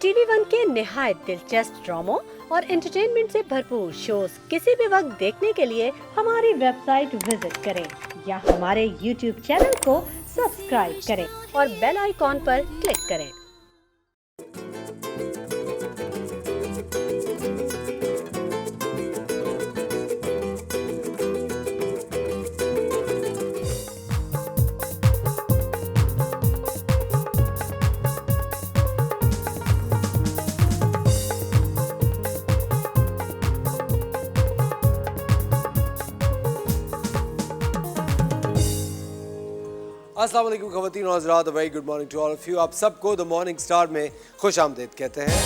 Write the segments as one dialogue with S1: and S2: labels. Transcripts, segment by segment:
S1: TV one के निहायत दिलचस्प ड्रामों और एंटरटेनमेंट से भरपूर शोज किसी भी वक्त देखने के लिए हमारी वेबसाइट विजिट करें या हमारे यूट्यूब चैनल को सब्सक्राइब करें और बेल आइकॉन पर क्लिक करें।
S2: अस्सलाम वालेकुम ख़वातीन और हज़रात, very good morning to all of you. आप सबको द मॉर्निंग स्टार में खुश आमदीद कहते हैं।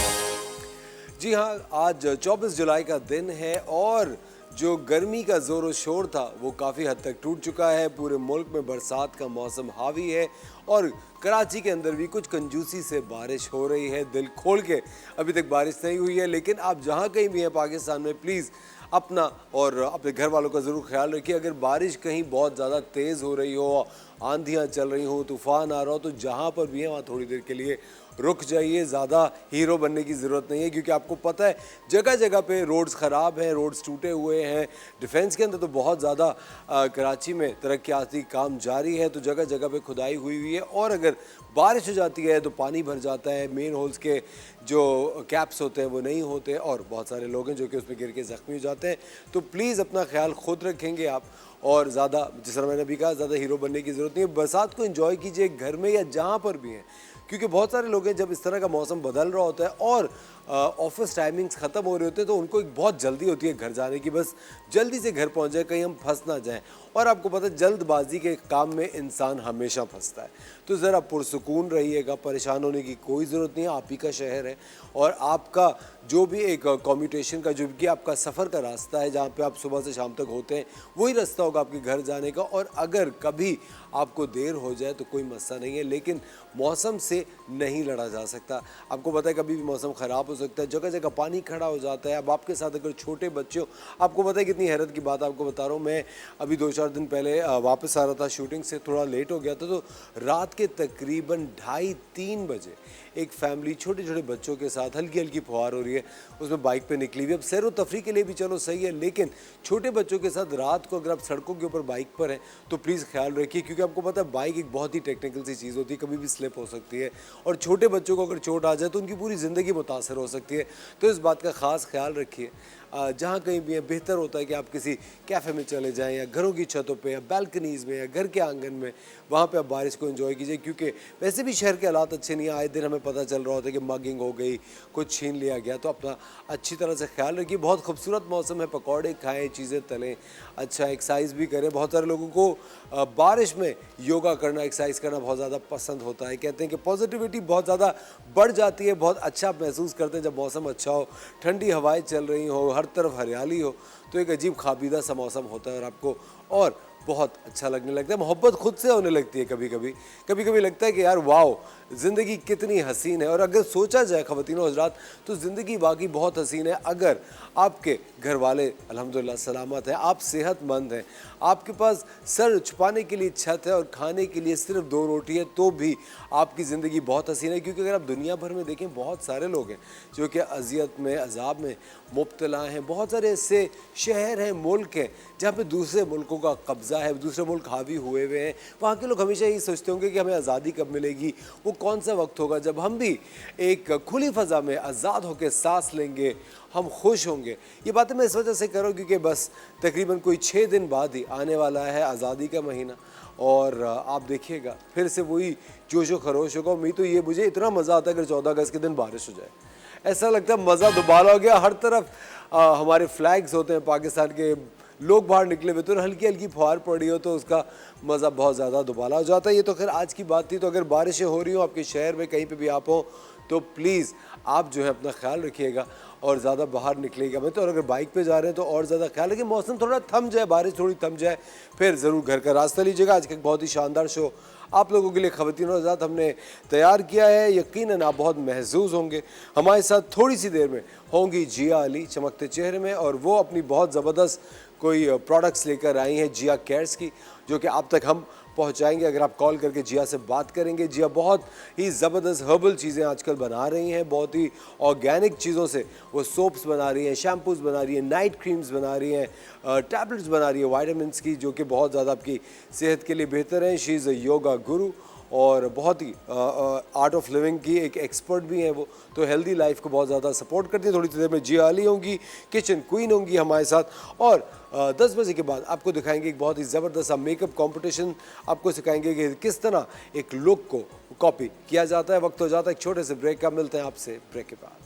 S2: जी हाँ, आज 24 जुलाई का दिन है और जो गर्मी का ज़ोर शोर था वो काफ़ी हद तक टूट चुका है। पूरे मुल्क में बरसात का मौसम हावी है और कराची के अंदर भी कुछ कंजूसी से बारिश हो रही है। दिल खोल के अभी तक बारिश नहीं हुई है, लेकिन आप जहाँ कहीं भी हैं पाकिस्तान में, प्लीज़ अपना और अपने घर वालों का ज़रूर ख्याल रखिए। अगर बारिश कहीं बहुत ज़्यादा तेज़ हो रही हो, आंधियाँ चल रही हो, तूफ़ान आ रहा हो, तो जहाँ पर भी है वहाँ थोड़ी देर के लिए रुक जाइए। ज़्यादा हीरो बनने की ज़रूरत नहीं है, क्योंकि आपको पता है जगह जगह पे रोड्स ख़राब हैं, रोड्स टूटे हुए हैं। डिफेंस के अंदर तो बहुत ज़्यादा कराची में तरक्याती काम जारी है, तो जगह जगह पे खुदाई हुई है और अगर बारिश हो जाती है तो पानी भर जाता है। मेन होल्स के जो कैप्स होते हैं वो नहीं होते और बहुत सारे लोग हैं जो कि उसमें गिर के ज़ख्मी हो जाते हैं। तो प्लीज़ अपना ख्याल खुद रखेंगे आप, और ज़्यादा, जिस तरह मैंने अभी कहा, ज़्यादा हीरो बनने की ज़रूरत नहीं है। बरसात को एंजॉय कीजिए घर में या जहाँ पर भी हैं, क्योंकि बहुत सारे लोग हैं जब इस तरह का मौसम बदल रहा होता है और ऑफिस टाइमिंग्स ख़त्म हो रहे होते हैं तो उनको एक बहुत जल्दी होती है घर जाने की, बस जल्दी से घर पहुंच जाए, कहीं हम फंस ना जाएं। और आपको पता है जल्दबाजी के काम में इंसान हमेशा फंसता है। तो ज़रा पुरसुकून रहिएगा, परेशान होने की कोई ज़रूरत नहीं है। आप ही का शहर है और आपका जो भी एक कम्यूटेशन का, जो भी आपका सफ़र का रास्ता है, जहाँ पे आप सुबह से शाम तक होते हैं, वही रास्ता होगा आपके घर जाने का। और अगर कभी आपको देर हो जाए तो कोई मसला नहीं है, लेकिन मौसम से नहीं लड़ा जा सकता। आपको पता है कभी भी मौसम ख़राब हो सकता है, जगह जगह पानी खड़ा हो जाता है। अब आपके साथ अगर छोटे बच्चे हो, आपको पता है कितनी हैरत की बात आपको बता रहा हूँ। मैं अभी 2-4 दिन पहले वापस आ रहा था शूटिंग से, थोड़ा लेट हो गया था, तो रात के तकरीबन 2:30-3 बजे एक फैमिली छोटे छोटे बच्चों के साथ, हल्की हल्की फुहार हो रही है, उसमें बाइक पे निकली हुई। अब सैर व तफरी के लिए भी चलो सही है, लेकिन छोटे बच्चों के साथ रात को अगर आप सड़कों के ऊपर बाइक पर हैं तो प्लीज़ ख्याल रखिए, क्योंकि आपको पता है बाइक एक बहुत ही टेक्निकल सी चीज़ होती है, कभी भी स्लिप हो सकती है और छोटे बच्चों को अगर चोट आ जाए तो उनकी पूरी ज़िंदगी मुतासर हो सकती है। तो इस बात का ख़ास ख्याल रखिए। जहाँ कहीं भी है, बेहतर होता है कि आप किसी कैफ़े में चले जाएं या घरों की छतों पे या बालकनीज़ में या घर के आंगन में, वहाँ पे आप बारिश को एंजॉय कीजिए, क्योंकि वैसे भी शहर के हालात अच्छे नहीं हैं। आए दिन हमें पता चल रहा होता है कि मगिंग हो गई, कुछ छीन लिया गया। तो अपना अच्छी तरह से ख्याल रखिए। बहुत खूबसूरत मौसम है, पकौड़े खाएँ, चीज़ें तलें, अच्छा एक्सरसाइज भी करें। बहुत सारे लोगों को बारिश में योगा करना, एक्सरसाइज करना बहुत ज़्यादा पसंद होता है। कहते हैं कि पॉजिटिविटी बहुत ज़्यादा बढ़ जाती है, बहुत अच्छा महसूस करते हैं जब मौसम अच्छा हो, ठंडी हवाएं चल रही हो, हर तरफ हरियाली हो, तो एक अजीब खाबीदा सा मौसम होता है और आपको और बहुत अच्छा लगने लगता है। मोहब्बत खुद से होने लगती है कभी कभी लगता है कि यार वाओ, ज़िंदगी कितनी हसीन है। और अगर सोचा जाए ख़वातीन और हज़रात, तो ज़िंदगी वाकई बहुत हसीन है। अगर आपके घर वाले अल्हम्दुलिल्लाह सलामत हैं, आप सेहतमंद हैं, आपके पास सर छुपाने के लिए छत है और खाने के लिए सिर्फ 2 रोटी है, तो भी आपकी ज़िंदगी बहुत हसीन है। क्योंकि अगर आप दुनिया भर में देखें, बहुत सारे लोग हैं जो कि अज़ियत में, अज़ाब में मुब्तला हैं। बहुत सारे ऐसे शहर हैं, मुल्क हैं जहाँ पे दूसरे मुल्कों का कब्ज़ा है, दूसरे मुल्क हावी हुए हुए हैं। वहाँ के लोग हमेशा यही सोचते होंगे कि हमें आज़ादी कब मिलेगी, वो कौन सा वक्त होगा जब हम भी एक खुली फ़ज़ा में आज़ाद होकर सांस लेंगे, हम खुश होंगे। ये बातें मैं इस वजह से कर रहा हूँ क्योंकि बस तकरीबन कोई 6 दिन बाद ही आने वाला है आज़ादी का महीना, और आप देखिएगा फिर से वही जोशो खरोश होगा। उम्मीद तो ये, मुझे इतना मज़ा आता है अगर 14 अगस्त के दिन बारिश हो जाए, ऐसा लगता है मज़ा दोबारा हो गया। हर तरफ हमारे फ्लैग्स होते हैं पाकिस्तान के, लोग बाहर निकले हुए, तो हल्की हल्की फुहार पड़ी हो तो उसका मज़ा बहुत ज़्यादा दोबारा हो जाता है। ये तो खैर आज की बात थी। तो अगर बारिशें हो रही हो आपके शहर में, कहीं पे भी आप हो, तो प्लीज़ आप जो है अपना ख्याल रखिएगा और ज़्यादा बाहर निकलेगा मत। और अगर बाइक पे जा रहे हैं तो और ज़्यादा ख्याल रखिए, मौसम थोड़ा थम जाए, बारिश थोड़ी थम जाए, फिर ज़रूर घर का रास्ता लीजिएगा। आज का एक बहुत ही शानदार शो आप लोगों के लिए ख़वातीन और हज़रात हमने तैयार किया है। यकीनन आप बहुत महजूज़ होंगे। हमारे साथ थोड़ी सी देर में होंगी जिया अली चमकते चेहरे में, और वो अपनी बहुत ज़बरदस्त कोई प्रोडक्ट्स लेकर आई हैं जिया केयर्स की, जो कि अब तक हम पहुंचाएंगे अगर आप कॉल करके जिया से बात करेंगे। जिया बहुत ही ज़बरदस्त हर्बल चीज़ें आजकल बना रही हैं, बहुत ही ऑर्गेनिक चीज़ों से वो सोप्स बना रही हैं, शैम्पूज बना रही हैं, नाइट क्रीम्स बना रही हैं, टैबलेट्स बना रही है वाइटामिन्स की, जो कि बहुत ज़्यादा आपकी सेहत के लिए बेहतर हैं। शी इज़ अ योगा गुरु और बहुत ही आर्ट ऑफ लिविंग की एक एक्सपर्ट भी हैं वो, तो हेल्दी लाइफ को बहुत ज़्यादा सपोर्ट करती है। थोड़ी देर में जिया अली होंगी, किचन क्वीन होंगी हमारे साथ, और 10 बजे के बाद आपको दिखाएंगे एक बहुत ही ज़बरदस्त सा मेकअप कंपटीशन। आपको सिखाएंगे कि किस तरह एक लुक को कॉपी किया जाता है। वक्त हो जाता है एक छोटे से ब्रेक का, मिलते हैं आपसे ब्रेक के बाद।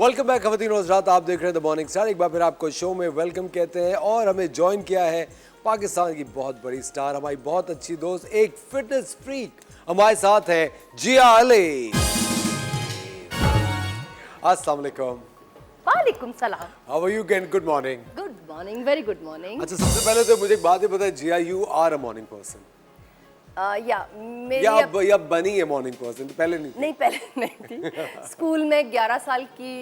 S2: वेलकम बैक खवातीन और हज़रात, आप देख रहे हैं द मॉर्निंग स्टार। एक बार फिर आपको शो में वेलकम कहते हैं और हमें ज्वाइन किया है पाकिस्तान की बहुत बड़ी स्टार, हमारी बहुत अच्छी दोस्त, एक फिटनेस फ्रीक हमारे साथ है जिया अली। अस्सलाम वालेकुम।
S3: वालेकुम सलाम।
S2: How are you? Good morning.
S3: Good morning, very good morning.
S2: अच्छा, सबसे पहले तो मुझे एक बात ही पता है, Jiya you are a morning person
S3: मेरी
S2: या बनी है मॉर्निंग पर्सन? पहले नहीं थी?
S3: नहीं, पहले नहीं थी। स्कूल में 11 साल की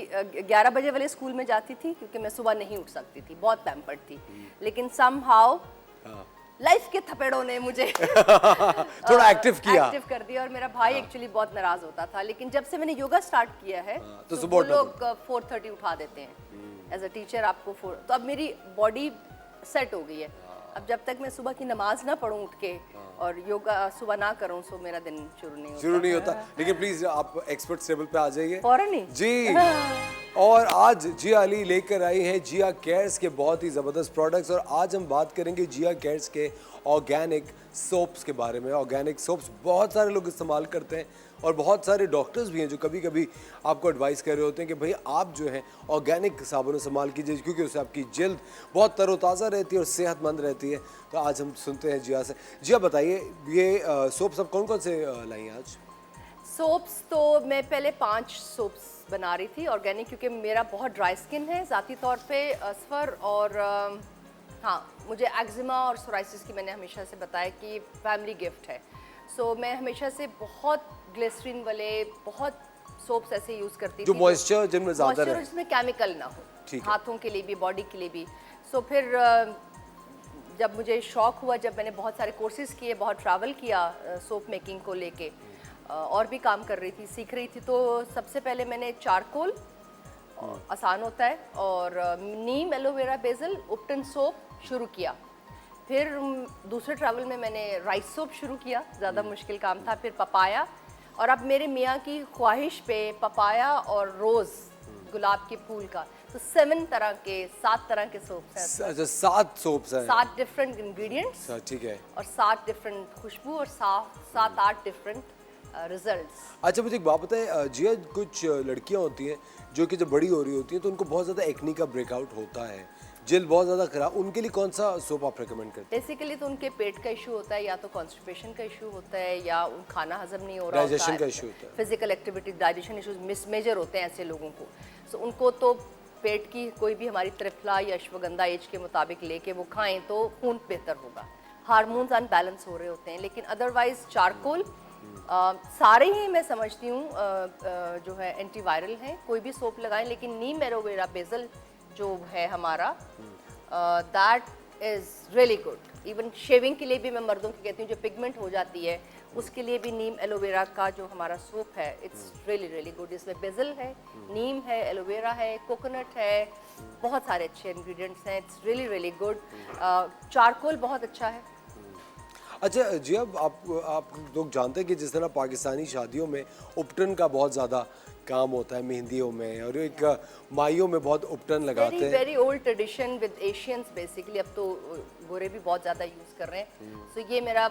S3: 11 बजे वाले स्कूल में जाती थी क्योंकि मैं सुबह नहीं उठ सकती थी, बहुत पैम्पर्ड थी। लेकिन समहाउ लाइफ के थपेड़ों ने मुझे
S2: थोड़ा एक्टिव
S3: कर दिया और मेरा भाई एक्चुअली बहुत नाराज होता था। लेकिन जब से मैंने योगा स्टार्ट किया है
S2: तो
S3: वो
S2: सुबह
S3: लोग 4:30 उठा देते हैं एज अ टीचर आपको। तो अब मेरी बॉडी सेट हो गई है। अब जब तक मैं सुबह की नमाज ना पढूं उठ के और योगा सुबह ना करूं, सो मेरा दिन शुरू नहीं होता।
S2: लेकिन प्लीज आप एक्सपर्ट टेबल पे आ जाइए
S3: फौरन ही
S2: जी। और आज जिया अली लेकर आई हैं जिया केयर्स के बहुत ही ज़बरदस्त प्रोडक्ट्स, और आज हम बात करेंगे जिया केयर्स के ऑर्गेनिक सोप्स के बारे में। ऑर्गेनिक सोप्स बहुत सारे लोग इस्तेमाल करते हैं और बहुत सारे डॉक्टर्स भी हैं जो कभी कभी आपको एडवाइस कर रहे होते हैं कि भाई आप जो है ऑर्गेनिक साबुन इस्तेमाल कीजिए, क्योंकि उससे आपकी जल्द बहुत तरोताज़ा रहती है और सेहतमंद रहती है। तो आज हम सुनते हैं जिया से। जिया बताइए, ये सोप्स आप कौन कौन से लाई हैं आज?
S3: सोप्स तो मैं पहले 5 सोप्स बना रही थी ऑर्गेनिक, क्योंकि मेरा बहुत ड्राई स्किन है ज़ाती तौर पे असफर, और हाँ, मुझे एक्जिमा और सोराइसिस की मैंने हमेशा से बताया कि फैमिली गिफ्ट है। सो मैं हमेशा से बहुत ग्लिसरीन वाले बहुत सोप्स ऐसे यूज़ करती
S2: जो
S3: थी
S2: मॉइस्चर जिनमें ज़्यादा रहे,
S3: जिसमें केमिकल ना हो,
S2: ठीक है।
S3: हाथों के लिए भी, बॉडी के लिए भी। सो फिर जब मुझे शौक हुआ, जब मैंने बहुत सारे कोर्सेज किए, बहुत ट्रैवल किया सोप मेकिंग को लेके, और भी काम कर रही थी, सीख रही थी, तो सबसे पहले मैंने चारकोल, आसान होता है, और नीम, एलोवेरा, बेसल, उपटन सोप शुरू किया। फिर दूसरे ट्रैवल में मैंने राइस सोप शुरू किया, ज़्यादा मुश्किल काम था। फिर पपाया, और अब मेरे मियाँ की ख्वाहिश पे पपाया और रोज़ गुलाब के फूल का, तो 7 तरह के सोप्स हैं।
S2: अच्छा, 7 सोप्स हैं,
S3: 7 डिफरेंट इंग्रेडिएंट्स,
S2: ठीक है।
S3: और 7 डिफरेंट खुशबू, और 7-8 डिफरेंट रिजल्ट्स।
S2: अच्छा, मुझे एक बात बताएं जिया, कुछ लड़कियां होती हैं जो कि जब बड़ी हो रही होती हैं तो उनको बहुत ज़्यादा एक्नी का ब्रेकआउट होता है, जल्द बहुत ज़्यादा खराब, उनके लिए कौन सा सोप आप रेकमेंड करते हैं?
S3: बेसिकली तो उनके पेट का इशू होता है, या तो कॉन्स्टिपेशन का इशू होता है, या उन खाना हजम नहीं हो रहा होता है,
S2: डाइजेशन का इशू होता है,
S3: physical activity, digestion issues major होते हैं ऐसे लोगों को। सो उनको तो पेट की कोई भी हमारी त्रिफला या अश्वगंधा एज के मुताबिक लेके वो खाएं तो खून बेहतर होगा। हार्मोन्स अनबैलेंस हो रहे होते हैं, लेकिन अदरवाइज चारकोल सारे ही मैं समझती हूँ जो है एंटीवायरल हैं, कोई भी सोप लगाएं। लेकिन नीम, एलोवेरा, बेसल जो है हमारा, that is really good. Even shaving के लिए भी मैं मर्दों की कहती हूँ, जो पिगमेंट हो जाती है उसके लिए भी नीम एलोवेरा का जो हमारा सोप है, इट्स रियली गुड। इसमें बेसल है, नीम है, एलोवेरा है, कोकोनट है, बहुत सारे अच्छे इंग्रेडिएंट्स हैं। It's really good. चारकोल बहुत अच्छा है।
S2: अच्छा जी, अब आप लोग जानते हैं कि जिस तरह पाकिस्तानी शादियों में उपटन का बहुत ज़्यादा काम होता है, मेहंदियों में, और एक माइयों में बहुत उपटन लगाते हैं।
S3: Very old tradition with Asians basically. अब तो गोरे भी बहुत ज़्यादा यूज़ कर रहे हैं। सो ये मेरा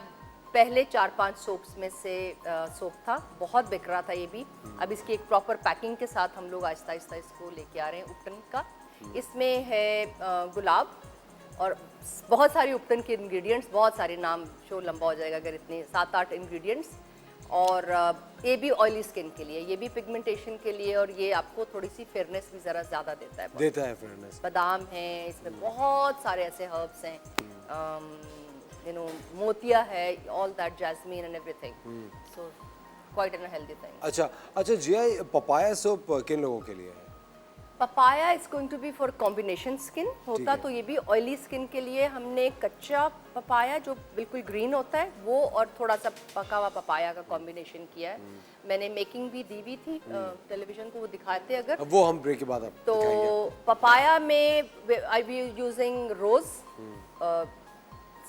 S3: पहले 4-5 सोप्स में से सोप था, बहुत बिक रहा था ये भी। अब इसकी एक प्रॉपर पैकिंग के साथ हम लोग आहिस्ता आहिस्ता इसको लेके आ रहे हैं उपटन का। इसमें है गुलाब और बहुत सारी उपटन के इंग्रेडिएंट्स, बहुत सारे नाम शो लंबा हो जाएगा अगर इतने 7-8 इंग्रेडिएंट्स, और ये भी ऑयली स्किन के लिए, ये भी पिगमेंटेशन के लिए, और ये आपको थोड़ी सी फेयरनेस भी ज़रा ज़्यादा देता है।
S2: देता है फेयरनेस।
S3: बादाम है, इसमें बहुत सारे ऐसे हर्ब्स हैं, यू नो मोतिया है, all that, jasmine and everything, so quite an healthy thing.
S2: अच्छा अच्छा जिया, पपाया सोप किन लोगों के लिए है?
S3: Papaya is going to be for combination skin होता,
S2: है।
S3: तो ये भी ऑयली स्किन के लिए हमने कच्चा पपाया जो बिल्कुल ग्रीन होता है वो और थोड़ा सा पका हुआ पपाया का कॉम्बिनेशन किया है। मैंने मेकिंग भी दी हुई थी टेलीविजन को, वो दिखाते अगर,
S2: अब वो हम ब्रेक के बाद आप
S3: तो
S2: दिखाएंगे।
S3: पपाया में आई बी यूजिंग रोज,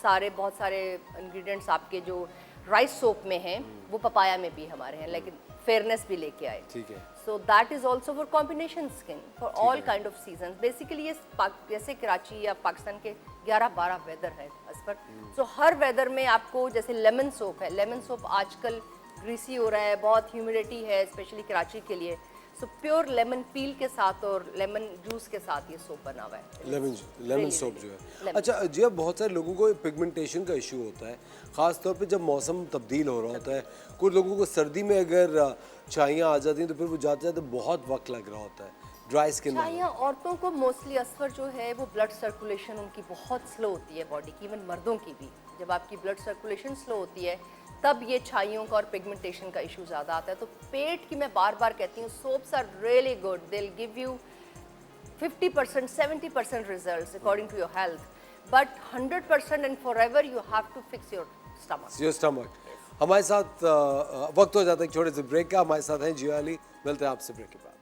S3: सारे बहुत सारे इंग्रेडिएंट्स आपके जो राइस सोप में हैं वो पपाया में भी हमारे हैं, लेकिन फेयरनेस भी लेके आए।
S2: ठीक है।
S3: So that is also for combination skin for all kind of seasons. Basically ये जैसे कराची या पाकिस्तान के 11-12 वेदर है इस पर, so हर वेदर में आपको, जैसे लेमन सोप है, लेमन सोप आजकल ग्रीसी हो रहा है, बहुत ह्यूमिडिटी है स्पेशली कराची के लिए, सो प्योर लेमन पील के साथ और लेमन जूस के साथ ये सोप बना हुआ है।
S2: लेमन सोप जो है। अच्छा जी, बहुत सारे लोगों को पिगमेंटेशन का इशू होता है, ख़ास तौर पे जब मौसम तब्दील हो रहा होता है। कुछ लोगों को सर्दी में अगर छाइयाँ आ जाती हैं तो फिर वो जाते जाते बहुत वक्त लग रहा होता है, ड्राई स्किन।
S3: छाइयाँ औरतों को मोस्टली असफर जो है वो ब्लड सर्कुलेशन उनकी बहुत स्लो होती है बॉडी की, इवन मर्दों की भी। जब आपकी ब्लड सर्कुलेशन स्लो होती है तब ये छाइयों का और पिगमेंटेशन का इशू ज़्यादा आता है। तो पेट की मैं बार बार कहती हूँ, soaps are really good, they will give you 50% 70% results according to your health, but 100% and forever you have to fix your stomach.
S2: हमारे साथ वक्त हो जाता है एक छोटे से ब्रेक का। हमारे साथ हैं जिया अली, मिलते हैं आपसे ब्रेक के बाद।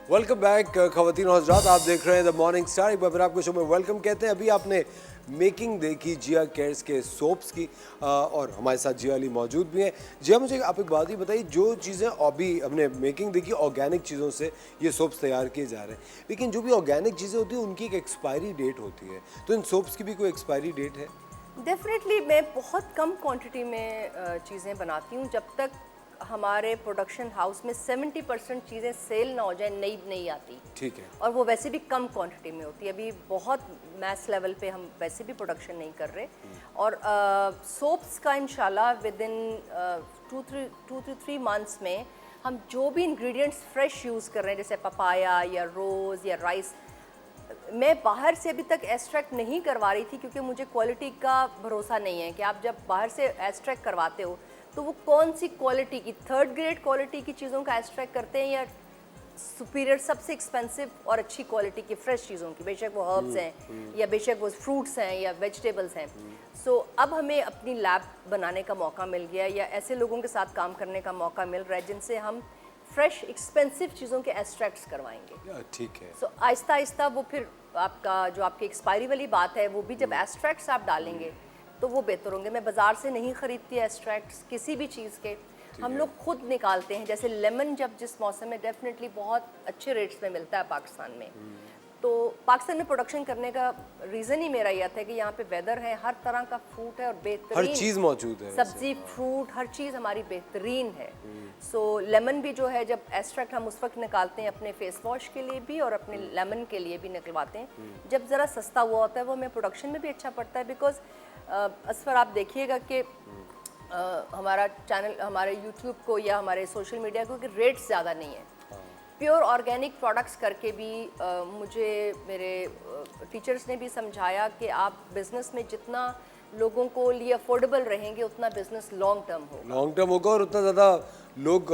S2: वेलकम बैक खवातीन और हज़रात, आप देख रहे हैं द मॉर्निंग स्टार। एक बार फिर आपको शो में वेलकम कहते हैं। अभी आपने मेकिंग देखी जिया केयर्स के सोप्स की, और हमारे साथ जिया अली मौजूद भी हैं। जिया, मुझे आप एक बात ही बताइए, जो चीज़ें अभी हमने मेकिंग देखी ऑर्गेनिक चीज़ों से ये सोप्स तैयार किए जा रहे हैं, लेकिन जो भी ऑर्गेनिक चीज़ें होती हैं उनकी एक एक्सपायरी डेट होती है, तो इन सोप्स की भी कोई एक्सपायरी डेट है?
S3: डेफिनेटली मैं बहुत कम क्वांटिटी में चीज़ें बनाती हूँ। जब तक हमारे प्रोडक्शन हाउस में 70% चीज़ें सेल ना हो जाए, नई नहीं आती।
S2: ठीक है।
S3: और वो वैसे भी कम क्वांटिटी में होती है, अभी बहुत मैस लेवल पे हम वैसे भी प्रोडक्शन नहीं कर रहे। और सोप्स का इंशाल्लाह विद इन 2 to 3 मंथ्स में हम जो भी इंग्रेडिएंट्स फ्रेश यूज़ कर रहे हैं, जैसे पपाया या रोज़ या राइस, मैं बाहर से अभी तक एक्सट्रैक्ट नहीं करवा रही थी, क्योंकि मुझे क्वालिटी का भरोसा नहीं है कि आप जब बाहर से एक्सट्रैक्ट करवाते हो तो वो कौन सी क्वालिटी की, 3rd ग्रेड क्वालिटी की चीज़ों का एक्सट्रैक्ट करते हैं या सुपीरियर सबसे एक्सपेंसिव और अच्छी क्वालिटी की फ्रेश चीज़ों की, बेशक वो हर्ब्स हैं या बेशक वो फ्रूट्स हैं या वेजिटेबल्स हैं। सो अब हमें अपनी लैब बनाने का मौका मिल गया, या ऐसे लोगों के साथ काम करने का मौका मिल रहा है जिनसे हम फ्रेश एक्सपेंसिव चीज़ों के एक्सट्रैक्ट्स करवाएंगे।
S2: ठीक है।
S3: सो आहिस्ता आहिस्ता वो फिर आपका जो आपकी एक्सपायरी वाली बात है, वो भी जब एक्सट्रैक्ट्स आप डालेंगे तो वो बेहतर होंगे। मैं बाज़ार से नहीं ख़रीदती एक्सट्रैक्ट्स किसी भी चीज़ के, हम लोग खुद निकालते हैं। जैसे लेमन जब जिस मौसम में डेफिनेटली बहुत अच्छे रेट्स में मिलता है पाकिस्तान में, तो पाकिस्तान में प्रोडक्शन करने का रीज़न ही मेरा यह था कि यहाँ पे वेदर है, हर तरह का फ्रूट है और बेहतरीन
S2: हर चीज़ मौजूद है,
S3: सब्जी फ्रूट हर चीज़ हमारी बेहतरीन है। सो लेमन भी जो है, जब एक्सट्रैक्ट हम उस वक्त निकालते हैं अपने फेस वॉश के लिए भी और अपने लेमन के लिए भी निकलवाते हैं जब ज़रा सस्ता हुआ होता है, वो हमें प्रोडक्शन में भी अच्छा पड़ता है। बिकॉज असफर आप देखिएगा कि हमारा चैनल, हमारे यूट्यूब को या हमारे सोशल मीडिया को कि रेट्स ज़्यादा नहीं है, प्योर ऑर्गेनिक प्रोडक्ट्स करके भी मुझे मेरे टीचर्स ने भी समझाया कि आप बिज़नेस में जितना लोगों को लिए अफोर्डेबल रहेंगे उतना बिज़नेस लॉन्ग टर्म होगा।
S2: लॉन्ग टर्म होगा और उतना ज़्यादा लोग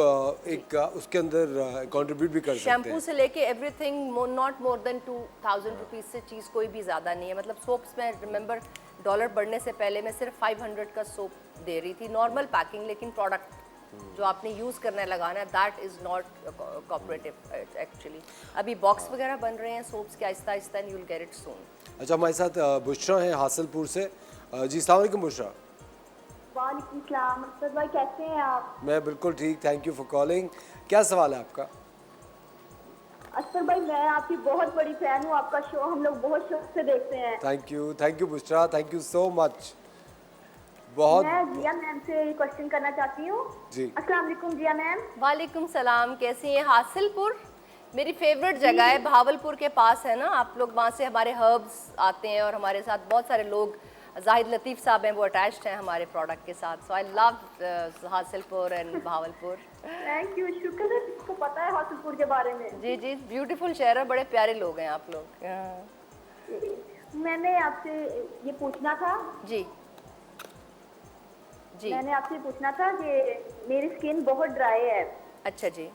S2: एक उसके अंदर कंट्रीब्यूट भी कर सकते
S3: शैम्पू
S2: हैं।
S3: से लेके everything not more than 2000 rupees से चीज़ कोई भी ज़्यादा नहीं है। मतलब सोप्स में रिमेंबर डॉलर बढ़ने से पहले मैं सिर्फ 500 का सोप दे रही थी, नॉर्मल पैकिंग, लेकिन प्रोडक्ट जो आपने यूज़ करना है, लगाना है, that is not cooperative actually. अभी बॉक्स वगैरह बन रहे हैं सोप्स के Aahista Aahista, and you will get it सून।
S2: अच्छा, हमारे साथ बुशरा हैं हासिलपुर से। जी अस्सलाम वालेकुम बुशरा।
S4: वालेकुम सलाम। अख्तर भाई कैसे हैं आप?
S2: मैं बिल्कुल ठीक, थैंक यू फॉर कॉलिंग। क्या सवाल है आपका?
S4: अख्तर भाई मैं आपकी बहुत बड़ी फैन हूँ, आपका शो हम लोग बहुत शौक से देखते हैं।
S2: Thank you Bushra, thank you so much. बहुत
S4: मैं जिया मैम से क्वेश्चन करना चाहती हूँ।
S2: जी।
S4: अस्सलाम वालेकुम जिया मैम।
S3: वालेकुम सलाम, कैसी हैं? हासिलपुर मेरी फेवरेट जगह है, भावलपुर के पास है ना आप लोग, वहाँ से हमारे हर्ब्स आते हैं और हमारे साथ बहुत सारे लोग, जाहिद लतीफ़ साहब हैं, वो अटैच्ड हैं हमारे प्रोडक्ट के साथ। So I love Hasilpur and Bahawalpur.
S4: Thank you, शुक्र है जिसको पता है हासिलपुर के बारे में।
S3: जी जी, ब्यूटीफुल शहर है, बड़े प्यारे लोग हैं आप लोग।
S4: मैंने आपसे ये पूछना था
S3: जी जी।
S4: मैंने आपसे पूछना था कि मेरी स्किन बहुत ड्राई है
S3: अच्छा जी।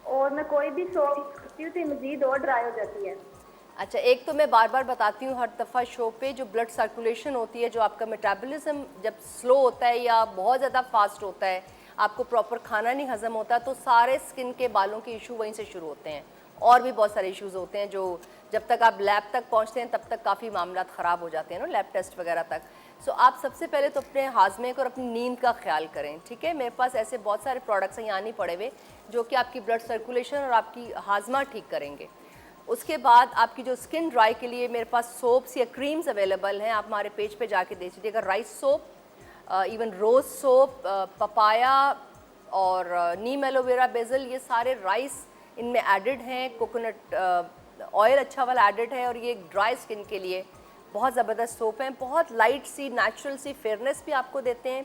S4: और मैं कोई भी सोप करती हूँ तो मजीद और ड्राई हो जाती है।
S3: अच्छा, एक तो मैं बार बार बताती हूँ हर दफ़ा शो पे, जो ब्लड सर्कुलेशन होती है, जो आपका मेटाबॉलिज्म जब स्लो होता है या बहुत ज़्यादा फास्ट होता है, आपको प्रॉपर खाना नहीं हज़म होता, तो सारे स्किन के बालों के इशू वहीं से शुरू होते हैं। और भी बहुत सारे इश्यूज़ होते हैं जो जब तक आप लैब तक पहुँचते हैं तब तक काफ़ी मामला ख़राब हो जाते हैं ना, लैब टेस्ट वगैरह तक। सो आप सबसे पहले तो अपने हाजमे को और अपनी नींद का ख्याल करें, ठीक है? मेरे पास ऐसे बहुत सारे प्रोडक्ट्स हैं यहाँ नहीं पड़े हुए जो कि आपकी ब्लड सर्कुलेशन और आपकी हाजमा ठीक करेंगे। उसके बाद आपकी जो स्किन ड्राई के लिए मेरे पास सोप्स या क्रीम्स अवेलेबल हैं, आप हमारे पेज पे जाके देख लीजिएगा। राइस सोप, इवन रोज़ सोप, पपाया और नीम एलोवेरा बेसल, ये सारे राइस इनमें एडिड हैं। कोकोनट ऑयल अच्छा वाला एडिड है और ये ड्राई स्किन के लिए बहुत ज़बरदस्त सोप हैं। बहुत लाइट सी नेचुरल सी फेयरनेस भी आपको देते हैं,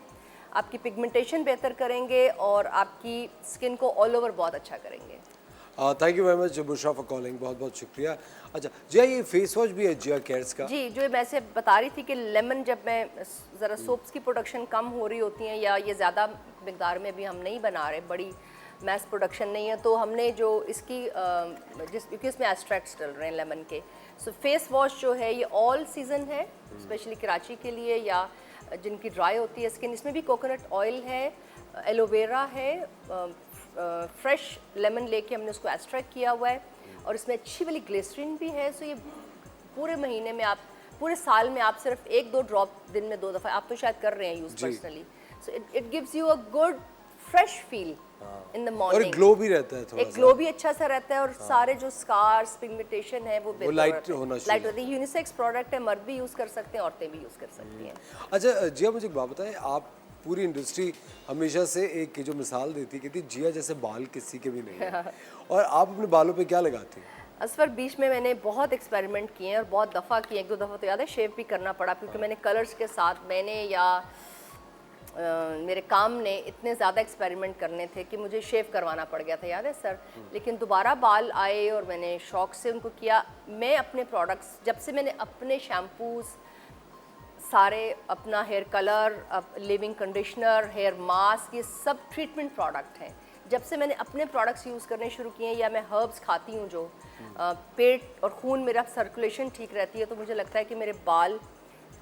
S3: आपकी पिगमेंटेशन बेहतर करेंगे और आपकी स्किन को ऑल ओवर बहुत अच्छा करेंगे।
S2: Thank you very much Bushra for calling, बहुत बहुत शुक्रिया। अच्छा जिया, ये फेस वॉश भी है जिया केयर्स का?
S3: जी, जो मैं से बता रही थी कि लेमन, जब मैं ज़रा सोप्स की प्रोडक्शन कम हो रही होती हैं या ये ज़्यादा मकदार में भी हम नहीं बना रहे, बड़ी मैस प्रोडक्शन नहीं है, तो हमने जो इसकी क्योंकि इसमें एक्सट्रैक्ट्स डल रहे हैं लेमन के, सो फेस वॉश जो है ये ऑल सीज़न है, स्पेशली कराची के लिए या जिनकी ड्राई होती है स्किन। इसमें भी कोकोनट ऑयल है, एलोवेरा है, फ्रेश लेमन लेके हमने उसको एक्सट्रैक्ट किया हुआ है और इसमें अच्छी वाली ग्लिसरीन भी है। सो ये पूरे महीने में आप, पूरे साल में आप सिर्फ 1-2 ड्रॉप दिन में 2 दफ़ा, आप तो शायद कर रहे हैं use personally, so it gives you a good fresh feel in the
S2: और
S3: मॉर्निंग।
S2: ग्लो भी रहता है थोड़ा
S3: एक ग्लो भी अच्छा सा रहता है और सारे जो स्कार्स, पिगमेंटेशन है वो
S2: लाइट होना चाहिए।
S3: लाइट होती है। यूनिसेक्स प्रोडक्ट है, मर्द भी यूज़ कर सकते हैं, औरतें भी यूज़ कर सकती हैं।
S2: अच्छा जिया, मुझे एक बात बताएं, आप पूरी इंडस्ट्री हमेशा से एक जो मिसाल देती है, कहती जिया जैसे बाल किसी के भी नहीं है और आप अपने बालों पे क्या लगाती हैं?
S3: असफर, बीच में मैंने बहुत एक्सपेरिमेंट किए हैं और बहुत दफ़ा किए, 1-2 दफ़ा तो याद है शेव भी करना पड़ा, क्योंकि मैंने कलर्स के साथ मैंने या मेरे काम ने इतने ज़्यादा एक्सपेरिमेंट करने थे कि मुझे शेव करवाना पड़ गया था, याद है सर? लेकिन दोबारा बाल आए और मैंने शौक़ से उनको किया। मैं अपने प्रोडक्ट्स, जब से मैंने अपने शैम्पूज़ सारे, अपना hair colour, living conditioner, hair mask, ये सब ट्रीटमेंट प्रोडक्ट हैं। जब से मैंने अपने प्रोडक्ट्स यूज़ करने शुरू किए हैं या मैं हर्ब्स खाती हूँ जो पेट और खून, मेरा सर्कुलेशन ठीक रहती है, तो मुझे लगता है कि मेरे बाल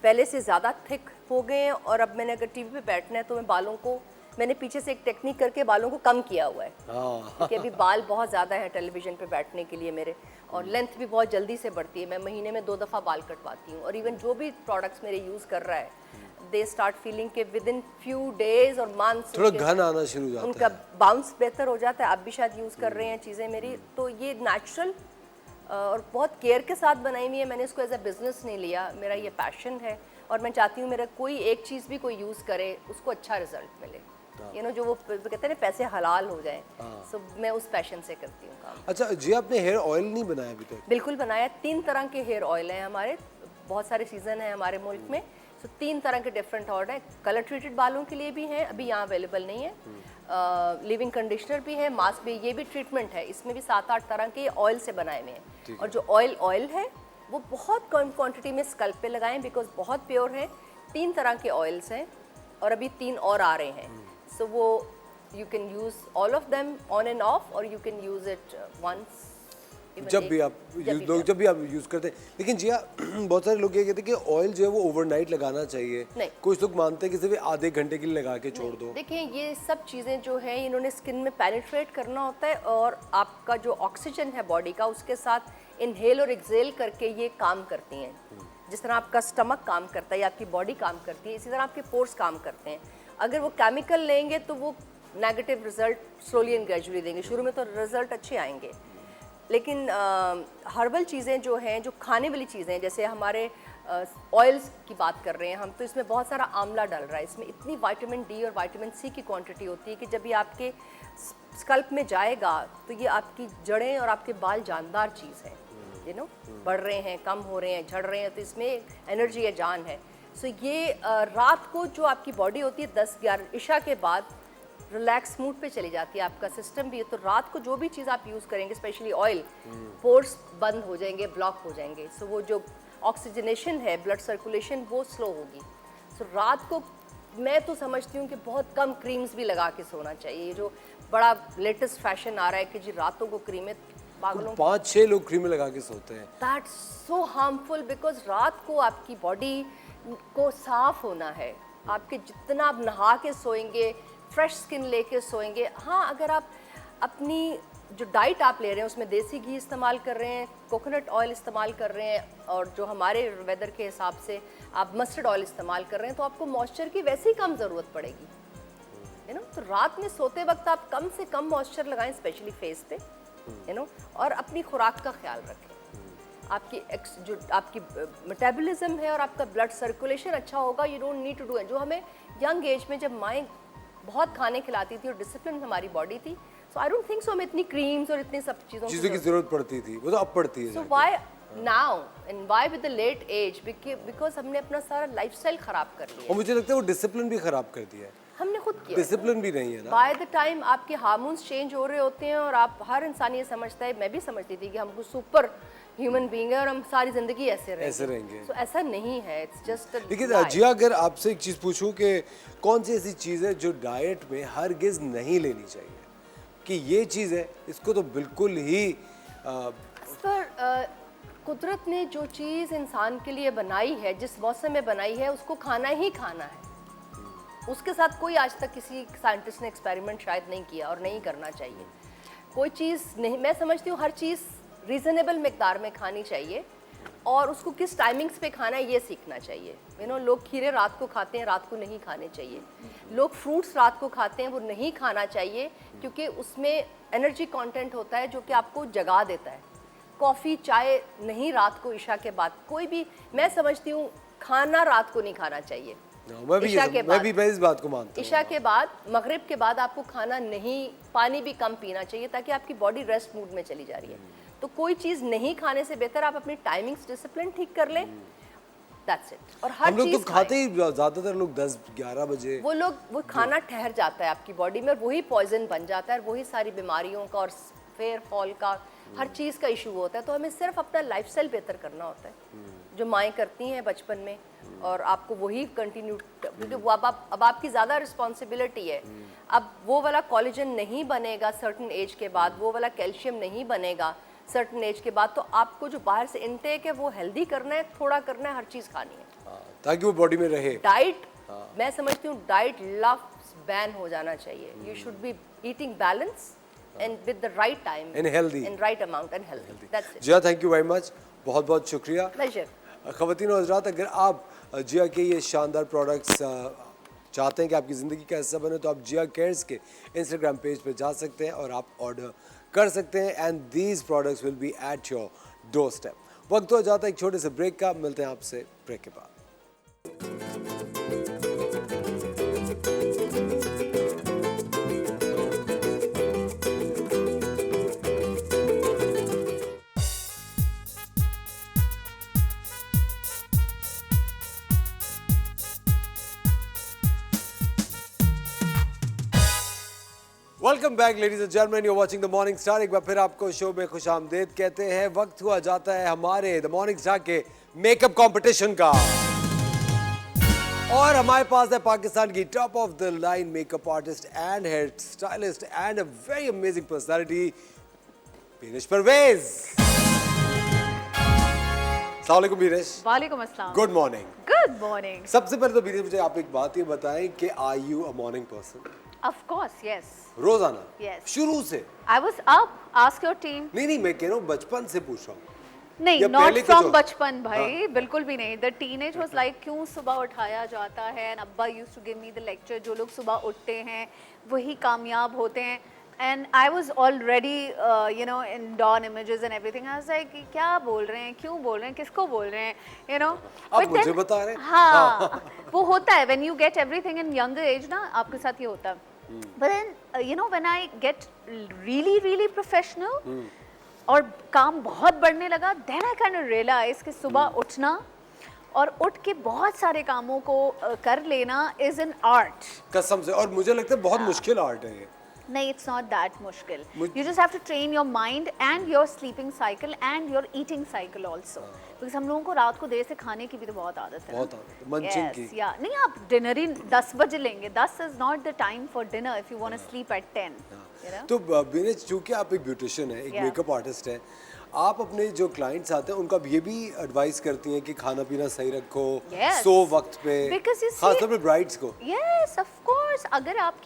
S3: पहले से ज़्यादा थिक हो गए हैं। और अब मैंने अगर टीवी पे बैठना है तो मैं बालों को, मैंने पीछे से एक टेक्निक करके बालों को कम किया हुआ है, क्योंकि अभी बाल बहुत ज़्यादा है टेलीविज़न पे बैठने के लिए मेरे, और लेंथ भी बहुत जल्दी से बढ़ती है। मैं महीने में 2 दफ़ा बाल कटवाती हूँ और इवन जो भी प्रोडक्ट्स मेरे यूज़ कर रहा है, दे स्टार्ट फीलिंग के विद इन फ्यू डेज और मंथ्स
S2: थोड़ा घन आना शुरू हो जाता है,
S3: उनका बाउंस बेहतर हो जाता है। आप भी शायद यूज़ कर रहे हैं चीज़ें मेरी, तो ये नेचुरल और बहुत केयर के साथ बनाई हुई है। मैंने इसको एज अ बिज़नेस नहीं लिया, मेरा ये पैशन है और मैं चाहती हूँ मेरा कोई एक चीज़ भी कोई यूज़ करे उसको अच्छा रिजल्ट मिले, यू नो, जो वो कहते हैं ना, पैसे हलाल हो जाए। सो मैं उस पैशन से करती हूँ काम।
S2: अच्छा जी, आपने हेयर ऑयल नहीं बनाया अभी तक?
S3: बिल्कुल बनाया। 3 तरह के हेयर ऑयल हैं हमारे, बहुत सारे सीज़न हैं हमारे मुल्क में। सो 3 तरह के डिफरेंट ऑयल हैं। कलर ट्रीटेड बालों के लिए भी हैं, अभी यहाँ अवेलेबल नहीं है। लिविंग कंडीशनर भी है, मास्क भी, ये भी ट्रीटमेंट है। इसमें भी 7-8 तरह के ऑयल से बनाए हुए हैं। और जो ऑयल है वो बहुत कम क्वांटिटी में स्कल्प पे लगाएं, बिकॉज बहुत प्योर है। 3 तरह के ऑयल्स हैं और अभी 3 और आ रहे हैं। सो वो you can use all of them on end of, और you can use it once
S2: जब भी आप यूज करते हैं। लेकिन जिया बहुत सारे लोग ये कहते हैं कि ऑयल जो है वो ओवरनाइट लगाना चाहिए।
S3: नहीं।
S2: कुछ लोग मानते हैं कि सिर्फ आधे घंटे के लिए लगा के छोड़ दो।
S3: देखिए, ये सब चीज़ें जो हैं इन्होंने स्किन में पेनिट्रेट करना होता है, और आपका जो ऑक्सीजन है बॉडी का उसके साथ इनहेल और एक्सेल करके ये काम करती हैं। जिस तरह आपका स्टमक काम करता है या आपकी बॉडी काम करती है, इसी तरह आपके पोर्स काम करते हैं। अगर वो केमिकल लेंगे तो वो negative result slowly and gradually देंगे। शुरू में तो रिजल्ट अच्छे आएंगे, लेकिन हर्बल चीज़ें जो हैं, जो खाने वाली चीज़ें हैं, जैसे हमारे ऑयल्स की बात कर रहे हैं हम, तो इसमें बहुत सारा आंवला डल रहा है। इसमें इतनी विटामिन डी और विटामिन सी की क्वांटिटी होती है कि जब ये आपके स्कल्प में जाएगा तो ये आपकी जड़ें और आपके बाल जानदार चीज़ है। यू नो, बढ़ रहे हैं, कम हो रहे हैं, झड़ रहे हैं, तो इसमें एनर्जी है, जान है। सो ये रात को जो आपकी बॉडी होती है 10-11 इशा के बाद रिलैक्स मूड पे चली जाती है, आपका सिस्टम भी है। तो रात को जो भी चीज़ आप यूज़ करेंगे, स्पेशली ऑयल, पोर्स बंद हो जाएंगे, ब्लॉक हो जाएंगे। सो वो जो ऑक्सीजनेशन है, ब्लड सर्कुलेशन, वो स्लो होगी। सो रात को मैं तो समझती हूँ कि बहुत कम क्रीम्स भी लगा के सोना चाहिए। ये जो बड़ा लेटेस्ट फैशन आ रहा है कि जी रातों को क्रीमें, पागलों,
S2: 5-6 लोग क्रीम लगा के सोते हैं।
S3: दैट्स सो हार्मफुल, बिकॉज रात को आपकी बॉडी को साफ होना है। आपके जितना आप नहा के सोएंगे, फ्रेश स्किन लेके सोएंगे। हाँ, अगर आप अपनी जो डाइट आप ले रहे हैं उसमें देसी घी इस्तेमाल कर रहे हैं, कोकोनट ऑयल इस्तेमाल कर रहे हैं, और जो हमारे वेदर के हिसाब से आप मस्टर्ड ऑयल इस्तेमाल कर रहे हैं, तो आपको मॉइस्चर की वैसे ही कम ज़रूरत पड़ेगी। यू नो, तो रात में सोते वक्त आप कम से कम मॉइस्चर लगाएं, स्पेशली फेस पे। यू नो, और अपनी खुराक का ख्याल रखें। आपकी जो आपकी मेटाबॉलिज्म है और आपका ब्लड सर्कुलेशन अच्छा होगा। You don't need to do, जो हमें यंग एज में जब माएँ बहुत खाने खिलाती थी और डिसिप्लिन हमारी बॉडी थी, सो आई डोंट थिंक सो हमें इतनी क्रीम्स और इतनी सब चीज़ों
S2: की जरूरत पड़ती थी, वो तो अब पड़ती है।
S3: So why now and why with the late age, because हमने अपना सारा लाइफस्टाइल खराब कर लिया।
S2: और मुझे लगता है वो डिसिप्लिन भी खराब कर दिया है,
S3: हमने खुद किया।
S2: डिसिप्लिन भी नहीं है ना।
S3: बाय द टाइम आपके हार्मोन्स चेंज हो रहे होते हैं, और आप, हर इंसान ये समझता है, मैं भी समझती थी कि हम कुछ सुपर ह्यूमन बीइंग है और हम सारी जिंदगी ऐसे रहेंगे। So, ऐसा नहीं है, इट्स जस्ट अ
S2: लेकिन जिया, अगर आपसे एक चीज़ पूछूं कि कौन सी ऐसी चीज़ है जो डाइट में हरगिज़ नहीं लेनी चाहिए, कि ये चीज़ है इसको तो बिल्कुल ही
S3: पर कुदरत ने जो चीज़ इंसान के लिए बनाई है, जिस मौसम में बनाई है, उसको खाना ही खाना है। उसके साथ कोई आज तक किसी साइंटिस्ट ने एक्सपेरिमेंट शायद नहीं किया, और नहीं करना चाहिए। कोई चीज़ नहीं, मैं समझती हूँ हर चीज़ रीज़नेबल मिकदार में खानी चाहिए, और उसको किस टाइमिंग्स पे खाना है ये सीखना चाहिए। यू नो, लोग खीरे रात को खाते हैं, रात को नहीं खाने चाहिए। लोग फ्रूट्स रात को खाते हैं, वो नहीं खाना चाहिए, क्योंकि उसमें एनर्जी कंटेंट होता है जो कि आपको जगा देता है। कॉफ़ी, चाय नहीं रात को इशा के बाद, कोई भी, मैं समझती हूँ खाना रात को नहीं खाना चाहिए।
S2: मैं भी इस बात को मानता हूँ।
S3: इशा के बाद, मगरिब के बाद आपको खाना नहीं, पानी भी कम पीना चाहिए, ताकि आपकी बॉडी रेस्ट मूड में चली जा रही है। तो कोई चीज़ नहीं खाने से बेहतर आप अपनी टाइमिंग्स डिसिप्लिन ठीक कर लें, दैट्स इट। और हर
S2: हम लोग
S3: चीज़
S2: तो खाते ही ज़्यादातर लोग 10-11 बजे,
S3: वो खाना ठहर जाता है आपकी बॉडी में, और वही पॉइजन बन जाता है, और वही सारी बीमारियों का और फेयर फॉल का, हर चीज़ का इशू होता है। तो हमें सिर्फ अपना लाइफस्टाइल बेहतर करना होता है, जो माएँ करती हैं बचपन में, और आपको वही कंटिन्यू, क्योंकि वो अब आपकी ज़्यादा रिस्पॉन्सिबिलिटी है। अब वो वाला कोलेजन नहीं बनेगा सर्टन एज के बाद, वो वाला कैल्शियम नहीं बनेगा सर्टन एज के बाद, तो आपको जो बाहर से इनटेक है वो हेल्दी करना है, थोड़ा करना है, हर चीज़ खानी है,
S2: ताकि वो बॉडी में रहे।
S3: डाइट, मैं समझती हूँ डाइट लफ्ज़ बैन हो जाना चाहिए। You should be eating balance and with the right time
S2: and healthy,
S3: and right amount and healthy, that's it.
S2: Jiya, thank you very much, बहुत बहुत शुक्रिया।
S3: प्लेजर।
S2: ख़वातीन और हज़रात, अगर आप जिया के ये शानदार प्रोडक्ट्स चाहते हैं कि आपकी ज़िंदगी का हिस्सा बने, तो आप जिया केयर्स के इंस्टाग्राम पेज पे जा सकते हैं और आप ऑर्डर कर सकते हैं, and these products will be at your door step. वक्त हो जाता है एक छोटे से ब्रेक का, मिलते हैं आपसे ब्रेक के बाद। Welcome back ladies and gentleman, you are watching the morning star. एक बार फिर आपको शो में खुशामदीद कहते हैं। वक्त हुआ जाता है हमारे द मॉर्निंग स्टार के मेकअप कंपटीशन का, और हमारे पास है पाकिस्तान की top of the line makeup artist and hair stylist and a very amazing personality Beenish Parvez. अस्सलाम वालेकुम बीनिश।
S5: वालेकुम अस्सलाम।
S2: Good morning.
S5: Good morning.
S2: सबसे पहले तो बीनिश मुझे आप एक बात ये बताएं कि are you a morning person?
S5: Of course yes.
S2: रोजाना?
S5: Yes.
S2: शुरू से?
S5: I was up, ask your team.
S2: नहीं, मैं कह रहा हूँ बचपन से पूछ रहा हूँ।
S5: नहीं,
S2: या
S5: नॉट
S2: पहले के
S5: फ्रॉम
S2: जो-
S5: बचपन भाई, बिल्कुल भी नहीं। द टीनेज वाज लाइक क्यों सुबह उठाया जाता है, एंड अब्बा used to give me the lecture, जो लोग सुबह उठते हैं वही कामयाब होते हैं। And I was already you know in Dawn Images and everything. I was like क्या बोल रहे हैं, क्यों बोल रहे हैं, किसको बोल रहे हैं, यू नो।
S2: आप मुझे बता रहे हैं?
S5: हाँ, वो होता है when you get everything in younger age ना, आपके साथ ये होता है। But then you know when I get really professional और काम बहुत बढ़ने लगा, then I kind of realize कि सुबह उठना और उठ के बहुत सारे कामों को कर लेना is an art।
S2: कसम से। और मुझे लगता है बहुत मुश्किल आर्ट है ये।
S5: नहीं, it's not that मुश्किल। You just have to train your mind and your sleeping cycle and your eating cycle also। Because हम लोगों को रात को देर से खाने की भी तो बहुत आदत है।
S2: बहुत आदत है, मंचिंग की।
S5: या नहीं, आप डिनर ही 10 बजे लेंगे। 10 is not the time for dinner if you want to sleep at 10। You know?
S2: तो बीनेश, चूंकि आप एक ब्यूटिशियन है, एक
S5: Yeah.
S2: मेकअप आर्टिस्ट है, आप अपने जो क्लाइंट्स आते हैं उनका ये भी एडवाइस करती हैं कि खाना पीना सही रखो,
S5: Yes.
S2: सो वक्त पे,
S5: Because you see-
S2: खासतौर पे ब्राइड्स को।
S5: Yes, of course। अगर आप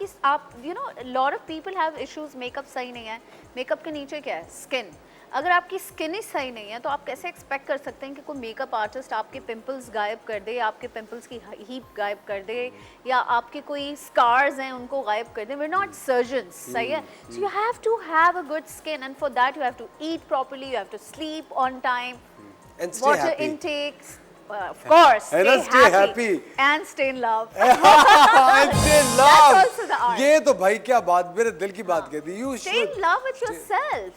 S5: you know lot of people have issues, makeup सही नहीं है। मेकअप के नीचे क्या है? स्किन। अगर आपकी स्किन ही सही नहीं है तो आप कैसे एक्सपेक्ट कर सकते हैं कि कोई मेकअप आर्टिस्ट आपके पिंपल्स गायब कर दे, आपके पिंपल्स की हीप गायब कर दे, या आपके कोई स्कार्स हैं उनको गायब कर दे। वी आर नॉट सर्जन्स, सही है। So you have to have a good skin, and for that you have to eat properly, you have to sleep on time,
S2: and stay
S5: water
S2: happy.
S5: intake, of course,
S2: And stay happy.
S5: and stay in love।
S2: love।
S5: also the art।
S2: ये तो भाई क्या बात, मेरे दिल की बात कह दी। You
S5: Stay in love with yourself।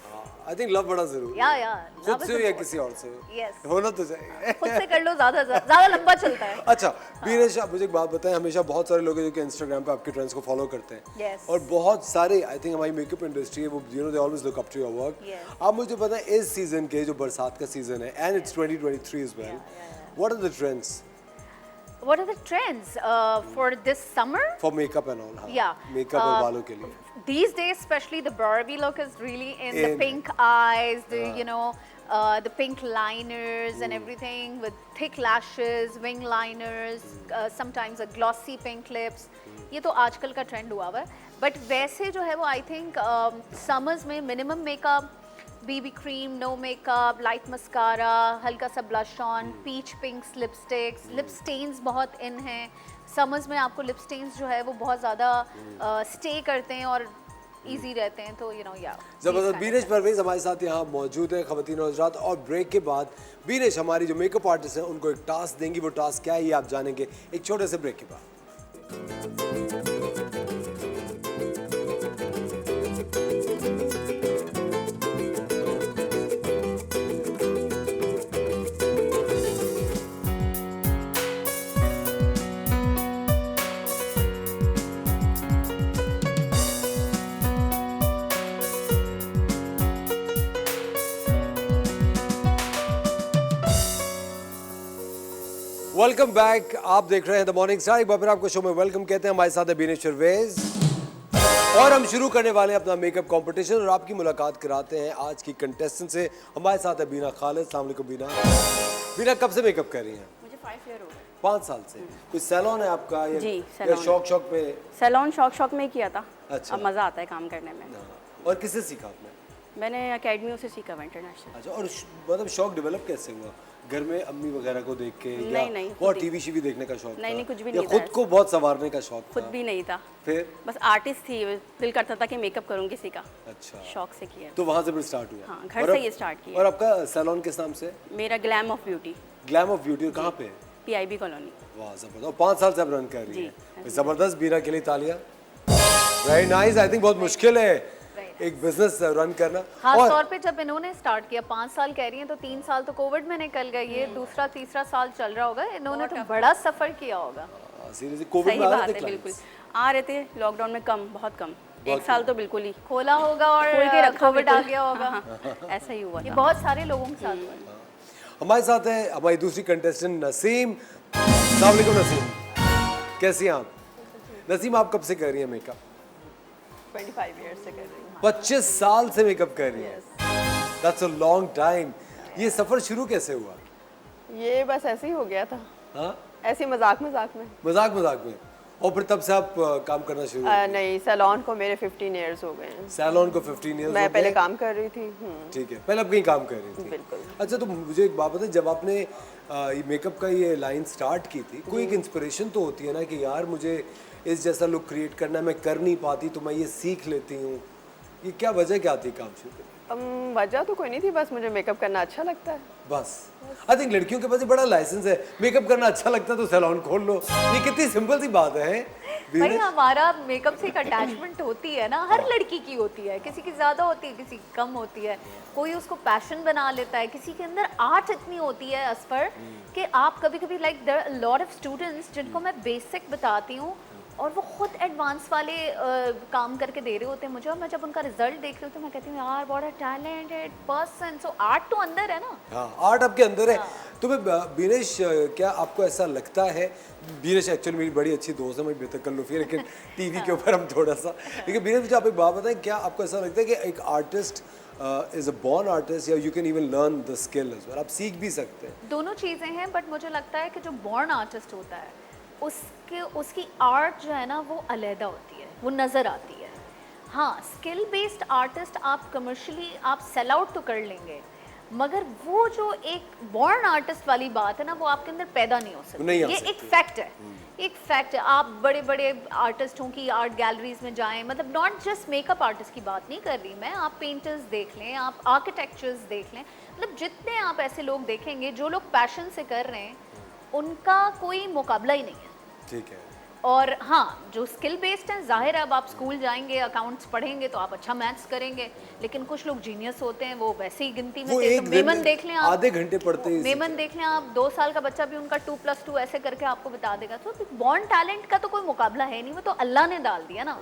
S2: I think love बड़ा जरूरी है।
S5: या
S2: खुद से हो या किसी और से हो,
S5: Yes।
S2: होना तो चाहिए।
S5: खुद से कर लो, ज्यादा लंबा चलता है।
S2: अच्छा बीनेश, आप मुझे एक बात बताएं, हमेशा बहुत सारे लोग हैं जो कि इंस्टाग्राम पे आपके ट्रेंड्स को फॉलो करते हैं।
S5: Yes।
S2: और बहुत सारे, आई थिंक हमारी मेकअप इंडस्ट्री है वो, you know, they always look up to your work.
S5: Yes।
S2: आप मुझे बताएं, इस सीजन के जो बरसात का सीजन है, and it's 2023 as well, what are the trends
S5: What are the trends for this summer?
S2: for makeup and all? हाँ,
S5: Yeah।
S2: मेकअप और बालों के लिए।
S5: These days, especially the Barbie look is really in the
S2: In-
S5: pink eyes, the you know the pink liners and everything, with thick lashes, wing liners, sometimes a glossy pink lips। ये तो आजकल का trend हुआ हुआ है। But वैसे जो है वो आई थिंक समर्स में minimum makeup, BB cream, no makeup, light mascara, हल्का सा blush on, peach pinks lipsticks, lip stains बहुत इन हैं। समर्स में आपको लिप स्टेन्स जो है वो बहुत ज़्यादा स्टे करते हैं और इजी रहते हैं, तो यू नो या
S2: जबरदस्त। बीनेश परवेज हमारे साथ यहाँ मौजूद है ख़वातीन और हज़रात। और ब्रेक के बाद बीनेश हमारी जो मेकअप आर्टिस्ट हैं उनको एक टास्क देंगी। वो टास्क क्या है ये आप जानेंगे एक छोटे से ब्रेक के बाद। वेलकम बैक, आप देख रहे हैं द मॉर्निंग स्टार। एक बार फिर आपको शो में वेलकम कहते हैं। हमारे साथ है बीनेश परवेज और हम शुरू करने वाले हैं अपना मेकअप कंपटीशन और आपकी मुलाकात कराते हैं आज की कंटेस्टेंट से। हमारे साथ है बीना खालिद। अस्सलाम वालेकुम बीना। बीना कब से मेकअप कर रही हैं?
S6: मुझे 5 ईयर हो गए।
S2: 5 साल से। कोई सैलून है आपका या,
S6: जी,
S2: या
S6: सैलून।
S2: शौक पे?
S6: सैलून शौक में ही किया था।
S2: अच्छा।
S6: अब मज़ा आता है काम करने में।
S2: और किससे सीखा आपने?
S6: मैंने एकेडमियों से सीखा हुआ इंटरनेशनल।
S2: अच्छा, और मतलब शौक डेवलप कैसे हुआ? घर में अम्मी वगैरह को देख के या
S6: नहीं,
S2: बहुत
S6: खुद ही।
S2: टीवी शीवी देखने का शौक
S6: नहीं,
S2: था?
S6: कुछ भी
S2: या
S6: नहीं
S2: खुद
S6: था।
S2: को बहुत संवारने का शौक
S6: खुद
S2: था?
S6: भी नहीं था,
S2: फिर
S6: बस आर्टिस्ट थी, दिल करता था कि मेकअप करूँ किसी का,
S2: अच्छा,
S6: शौक से किया।
S2: तो वहाँ से फिर स्टार्ट हुआ?
S6: हाँ, घर
S2: और
S6: से
S2: अब-
S6: ये स्टार्ट किया।
S2: और आपका सैलून किस नाम से?
S6: मेरा glam of beauty,
S2: glam of beauty. कहाँ पे?
S6: PIB colony.
S2: वाह जबरदस्त। और 5 साल से आप रन कर रही
S6: जी,
S2: हैं। जबरदस्त। बीना के लिए तालियां। Very nice. आई थिंक बहुत मुश्किल है एक बिजनेस रन करना।
S5: खास
S2: और
S5: तौर पे जब इन्होंने स्टार्ट किया, 5 साल कह रही हैं, तो 3 साल तो कोविड में निकल गए, ये दूसरा तीसरा साल चल रहा होगा, इन्होंने तो बड़ा सफर किया होगा।
S2: सीरियसली कोविड
S6: सही
S2: में आ
S6: बात
S2: रहे
S6: है,
S2: थे
S6: बिल्कुल
S2: clients?
S6: आ रहे थे लॉकडाउन में, कम, बहुत कम। 1 साल तो बिल्कुल ही
S5: खोला होगा और
S6: खोल के रखा
S5: कोविड आ
S6: बिल्कुल।
S5: गया होगा।
S6: हाँ, ऐसा ही हुआ
S5: ये
S6: था।
S5: बहुत सारे लोगों के साथ हुआ है।
S2: हमारे साथ है हमारी दूसरी कंटेस्टेंट नसीम। अस्सलाम वालेकुम नसीम, कैसी हैं आप? नसीम, आप कब से कर रही हैं मेकअप?
S6: 25 ईयर्स से कर रही हूँ।
S2: 25 साल से मेकअप कर रही हैं। That's a long time. ये सफर शुरू कैसे हुआ?
S6: ये बस ऐसे ही हो गया था,
S2: हाँ,
S6: ऐसे मजाक मजाक में।
S2: मजाक मजाक में, और फिर तब से आप काम करना शुरू?
S6: नहीं, सैलून को मेरे 15 ईयर्स हो गए हैं।
S2: सैलून को 15 इयर्स
S6: मैं पहले काम कर रही थी।
S2: ठीक है, पहले आप कहीं काम कर रही थी?
S6: बिल्कुल।
S2: अच्छा, तो मुझे एक बात बताइए, जब आपने ये मेकअप का ये लाइन स्टार्ट की थी, कोई एक इंस्पिरेशन तो होती है ना कि यार मुझे इस जैसा लुक क्रिएट करना है, मैं कर नहीं पाती तो मैं ये सीख लेती हूँ। ये क्या वजह क्या थी काम शुरू करने की?
S6: वजह तो कोई नहीं थी, बस मुझे मेकअप करना अच्छा लगता है।
S2: बस आई थिंक लड़कियों के पास ये बड़ा लाइसेंस है, मेकअप करना अच्छा लगता है तो सैलून खोल लो। ये कितनी सिंपल सी बात है।
S5: भाई हमारा मेकअप से एक अटैचमेंट होती है ना, हर लड़की की होती है, किसी की ज़्यादा होती है, किसी की कम होती है, कोई उसको पैशन बना लेता है, किसी के अंदर आर्ट इतनी होती है असफर कि आप कभी कभी like there are lot of students जिनको मैं बेसिक बताती हूँ और वो खुद एडवांस वाले काम करके दे रहे होते हैं मुझे, और मैं जब उनका रिजल्ट देख रही हूँ तो मैं कहती हूँ यार what a talented person. So art तो अंदर है ना।
S2: हाँ, आर्ट आपके अंदर है। तुम्हें बीनेश, क्या आपको ऐसा लगता है? बीनेश एक्चुअली मेरी बड़ी अच्छी दोस्त है, मैं बेहतर कर लूँ फिर, लेकिन टीवी के ऊपर हम थोड़ा सा। लेकिन बीनेश, मुझे आप एक बात बताएं, क्या आपको ऐसा लगता है कि एक artist is a born artist या you can even learn the skill as well? आप सीख भी सकते हैं?
S5: दोनों चीज़ें हैं, बट मुझे लगता है कि जो बॉर्न आर्टिस्ट होता है उसकी आर्ट जो है ना वो अलहदा होती है, वो नज़र आती है। हाँ, स्किल बेस्ड आर्टिस्ट आप कमर्शियली आप सेल आउट तो कर लेंगे, मगर वो जो एक बॉर्न आर्टिस्ट वाली बात है ना वो आपके अंदर पैदा नहीं हो सकती। ये एक फैक्ट है, एक फैक्ट है। आप बड़े बड़े आर्टिस्टों की आर्ट गैलरीज में जाएं, मतलब नॉट जस्ट मेकअप आर्टिस्ट की बात नहीं कर रही मैं, आप पेंटर्स देख लें, आप आर्किटेक्चर्स देख लें, मतलब जितने आप ऐसे लोग देखेंगे जो लोग पैशन से कर रहे हैं उनका कोई मुकाबला ही नहीं है।
S2: ठीक है।
S5: और हाँ, जो स्किल बेस्ड है, जाहिर है अब आप स्कूल जाएंगे, अकाउंट्स पढ़ेंगे तो आप अच्छा मैथ्स करेंगे, लेकिन कुछ लोग जीनियस होते हैं, वो वैसे ही गिनती में
S2: वो
S5: थे।
S2: एक
S5: तो
S2: दिन
S5: मेमन देख लें आप,
S2: आधे घंटे पढ़ते ही
S5: मेमन देख लें आप, 2 साल का बच्चा भी उनका 2+2 ऐसे करके आपको बता देगा। तो बॉर्न टैलेंट का तो कोई मुकाबला है नहीं, वो तो अल्लाह ने डाल दिया ना,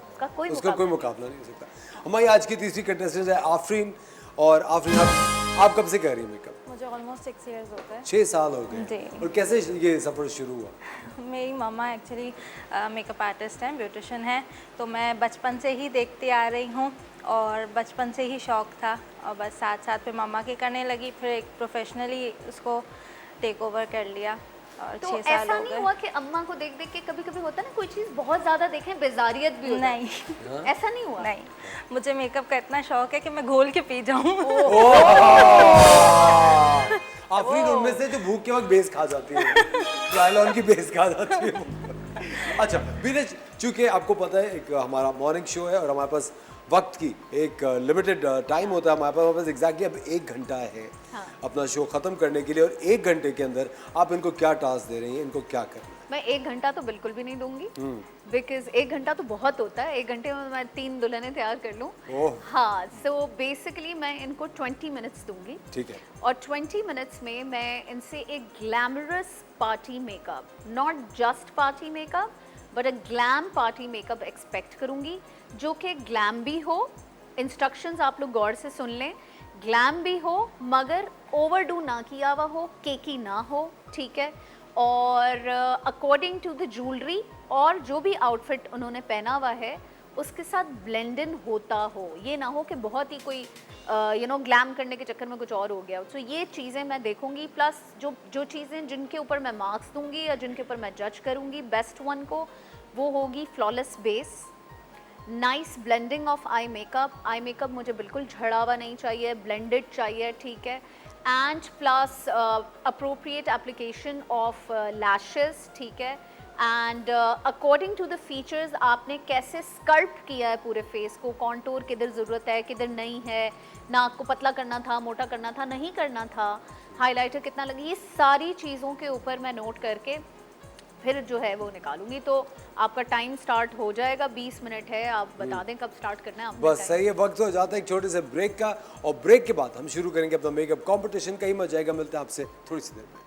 S5: उसका कोई
S2: मुकाबला नहीं हो सकता। हमारी आज की तीसरी कंटेस्टेंट है आफरीन। और आफरीन, आप कब से कर रही हैं मेकअप?
S7: मुझे ऑलमोस्ट 6 इयर्स हो गए।
S2: 6 साल हो गए।
S7: जी।
S2: और कैसे ये सफर शुरू हुआ?
S7: मेरी मम्मा एक्चुअली मेकअप आर्टिस्ट हैं, ब्यूटिशियन हैं, तो मैं बचपन से ही देखती आ रही हूँ और बचपन से ही शौक़ था, और बस साथ साथ फिर मम्मा की करने लगी, फिर एक प्रोफेशनली उसको टेक ओवर कर लिया और
S5: तो
S7: 6 साल
S5: ऐसा
S7: हो
S5: नहीं
S7: गए।
S5: हुआ कि अम्मा को देख देख के कभी कभी होता है ना कोई चीज़ बहुत ज़्यादा देखें बेजारियत भी हो जाए?
S7: नहीं
S5: ऐसा नहीं हुआ?
S7: नहीं, मुझे मेकअप का इतना शौक है कि मैं घोल के पी जाऊँ।
S2: आफरीन उनमें से जो भूख के वक्त बेस खा जाती है, ट्रायलॉन की बेस खा जाती है वो। अच्छा बीनेश, चूंकि आपको पता है एक हमारा मॉर्निंग शो है और हमारे पास वक्त की एक लिमिटेड टाइम होता है हमारे पास एग्जैक्टली अब 1 घंटा है अपना शो ख़त्म करने के लिए, और 1 घंटे के अंदर आप इनको क्या टास्क दे रही हैं, इनको क्या करना है?
S5: मैं 1 घंटा तो बिल्कुल भी नहीं दूंगी, बिकॉज 1 घंटा तो बहुत होता है। 1 घंटे में मैं 3 दुल्हनें तैयार कर लूँ।
S2: ओह।
S5: हाँ, सो बेसिकली मैं इनको 20 मिनट्स दूंगी,
S2: ठीक है।
S5: और 20 मिनट्स में मैं इनसे एक glamorous party makeup, not just party makeup but a glam party makeup expect करूँगी, जो कि ग्लैम भी हो, इंस्ट्रक्शंस आप लोग गौर से सुन लें, ग्लैम भी हो मगर ओवरडू ना किया हुआ हो, केकी ना हो, ठीक है, और अकॉर्डिंग टू द ज्वेलरी और जो भी आउटफिट उन्होंने पहना हुआ है उसके साथ ब्लेंड इन होता हो, ये ना हो कि बहुत ही कोई ग्लैम करने के चक्कर में कुछ और हो गया। तो ये चीज़ें मैं देखूंगी, प्लस जो चीज़ें जिनके ऊपर मैं मार्क्स दूंगी या जिनके ऊपर मैं जज करूंगी बेस्ट वन को, वो होगी flawless base, nice blending of eye makeup मुझे बिल्कुल झड़ा हुआ नहीं चाहिए, ब्लेंडेड चाहिए, ठीक है, and plus appropriate application of lashes, ठीक है, and according to the features आपने कैसे स्कल्प्ट किया है पूरे फेस को, कॉन्टूर किधर ज़रूरत है किधर नहीं है, नाक को पतला करना था, मोटा करना था, नहीं करना था, हाइलाइटर कितना लगे, ये सारी चीज़ों के ऊपर मैं नोट करके फिर जो है वो निकालूंगी। तो आपका टाइम स्टार्ट हो जाएगा, 20 मिनट है, आप बता दें कब स्टार्ट करना है आपने।
S2: बस सही है, वक्त हो जाता है एक छोटे से ब्रेक का, और ब्रेक के बाद हम शुरू करेंगे अपना मेकअप कंपटीशन। कहीं मजा आएगा, मिलते हैं आपसे थोड़ी सी देर में।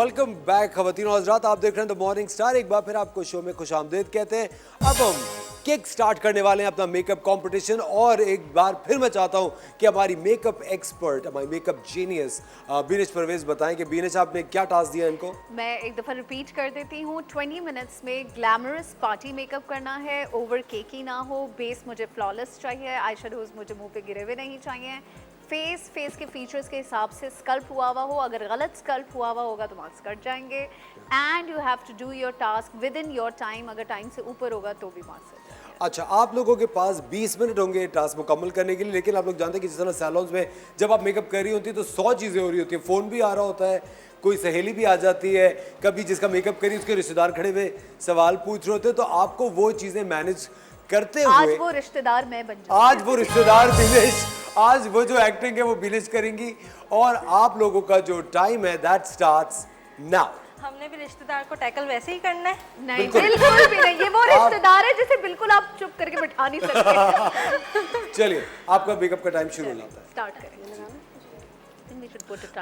S2: वेलकम बैक खवातीन और हज़रात, आप देख रहे हैं द मॉर्निंग स्टार। एक बार फिर आपको शो में खुशामदीद कहते हैं। अब हम किक स्टार्ट करने वाले हैं अपना मेकअप कंपटीशन, और एक बार फिर मैं चाहता हूं कि हमारी मेकअप एक्सपर्ट, हमारी मेकअप जीनियस बीनेश परवेज बताएं कि बीनेश आपने क्या टास्क दिया इनको।
S5: मैं एक दफ़ा रिपीट कर देती हूँ। 20 मिनट्स में ग्लैमरस पार्टी मेकअप करना है, ओवर केकी ना हो, बेस मुझे फ्लॉलेस चाहिए, आई शेडोज मुझे मुंह पे गिरे हुए नहीं चाहिए, फेस के फीचर्स के हिसाब से स्कल्प हुआ हो, अगर गलत स्कल्प हुआ होगा तो मार्क्स कट जाएंगे। And you have to do your task within your time, अगर टाइम से ऊपर होगा तो भी मार्क्स कट जाएंगे।
S2: अच्छा, आप लोगों के पास 20 मिनट होंगे टास्क मुकम्मल करने के लिए, लेकिन आप लोग जानते हैं कि जिस तरह सैलून्स में जब आप मेकअप कर रही होती है तो 100 चीज़ें हो रही होती हैं, फ़ोन भी आ रहा होता है, कोई सहेली भी आ जाती है, कभी जिसका मेकअप करी उसके रिश्तेदार खड़े हुए सवाल पूछ रहे होते हैं, तो आपको वो चीज़ें मैनेज करते हुए
S5: आज वो रिश्तेदार मैं बन जाऊँ।
S2: आज वो रिश्तेदार बीनेश, आज वो जो एक्टिंग है वो बीनेश करेंगी, और आप लोगों का जो टाइम है दैट स्टार्ट्स नाउ।
S7: हमने भी रिश्तेदार को टैकल वैसे ही करना है।
S5: नहीं, बिल्कुल भी नहीं। ये वो रिश्तेदार है जिसे बिल्कुल आप चुप करके बिठा नहीं सकते।
S2: चलिए, आपका मेकअप का टाइम शुरू हो जाता है।
S5: स्टार्ट करें।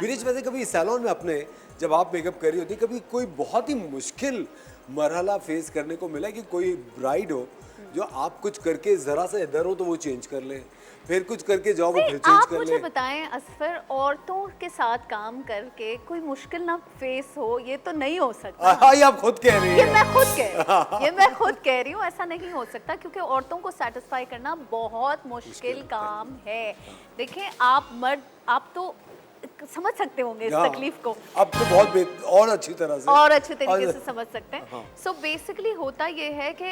S2: बीनेश, वैसे कभी सैलून में अपने जब आप मेकअप कर रही होती, कभी कोई बहुत ही मुश्किल मरहला फेस करने को मिला कि कोई ब्राइड हो जो आप कुछ करके जरा सा इधर हो तो वो चेंज कर ले, फिर कुछ करके जाओ वो फिर चेंज
S5: आप
S2: कर
S5: मुझे
S2: ले?
S5: बताएं असफर, औरतों के साथ काम करके कोई मुश्किल ना फेस हो, ये तो नहीं हो सकता।
S2: हाँ, ये आप खुद कह रही
S5: ये
S2: हैं।
S5: मैं खुद कह रही हूँ, ऐसा नहीं हो सकता, क्योंकि औरतों को सेटिस्फाई करना बहुत मुश्किल काम है। देखिए, आप मर्द, आप तो समझ सकते होंगे इस
S2: हाँ,
S5: तकलीफ को,
S2: अब तो बहुत और अच्छी तरह से
S5: और अच्छे तरीके से समझ सकते हैं।
S2: हाँ।
S5: सो बेसिकली होता ये है कि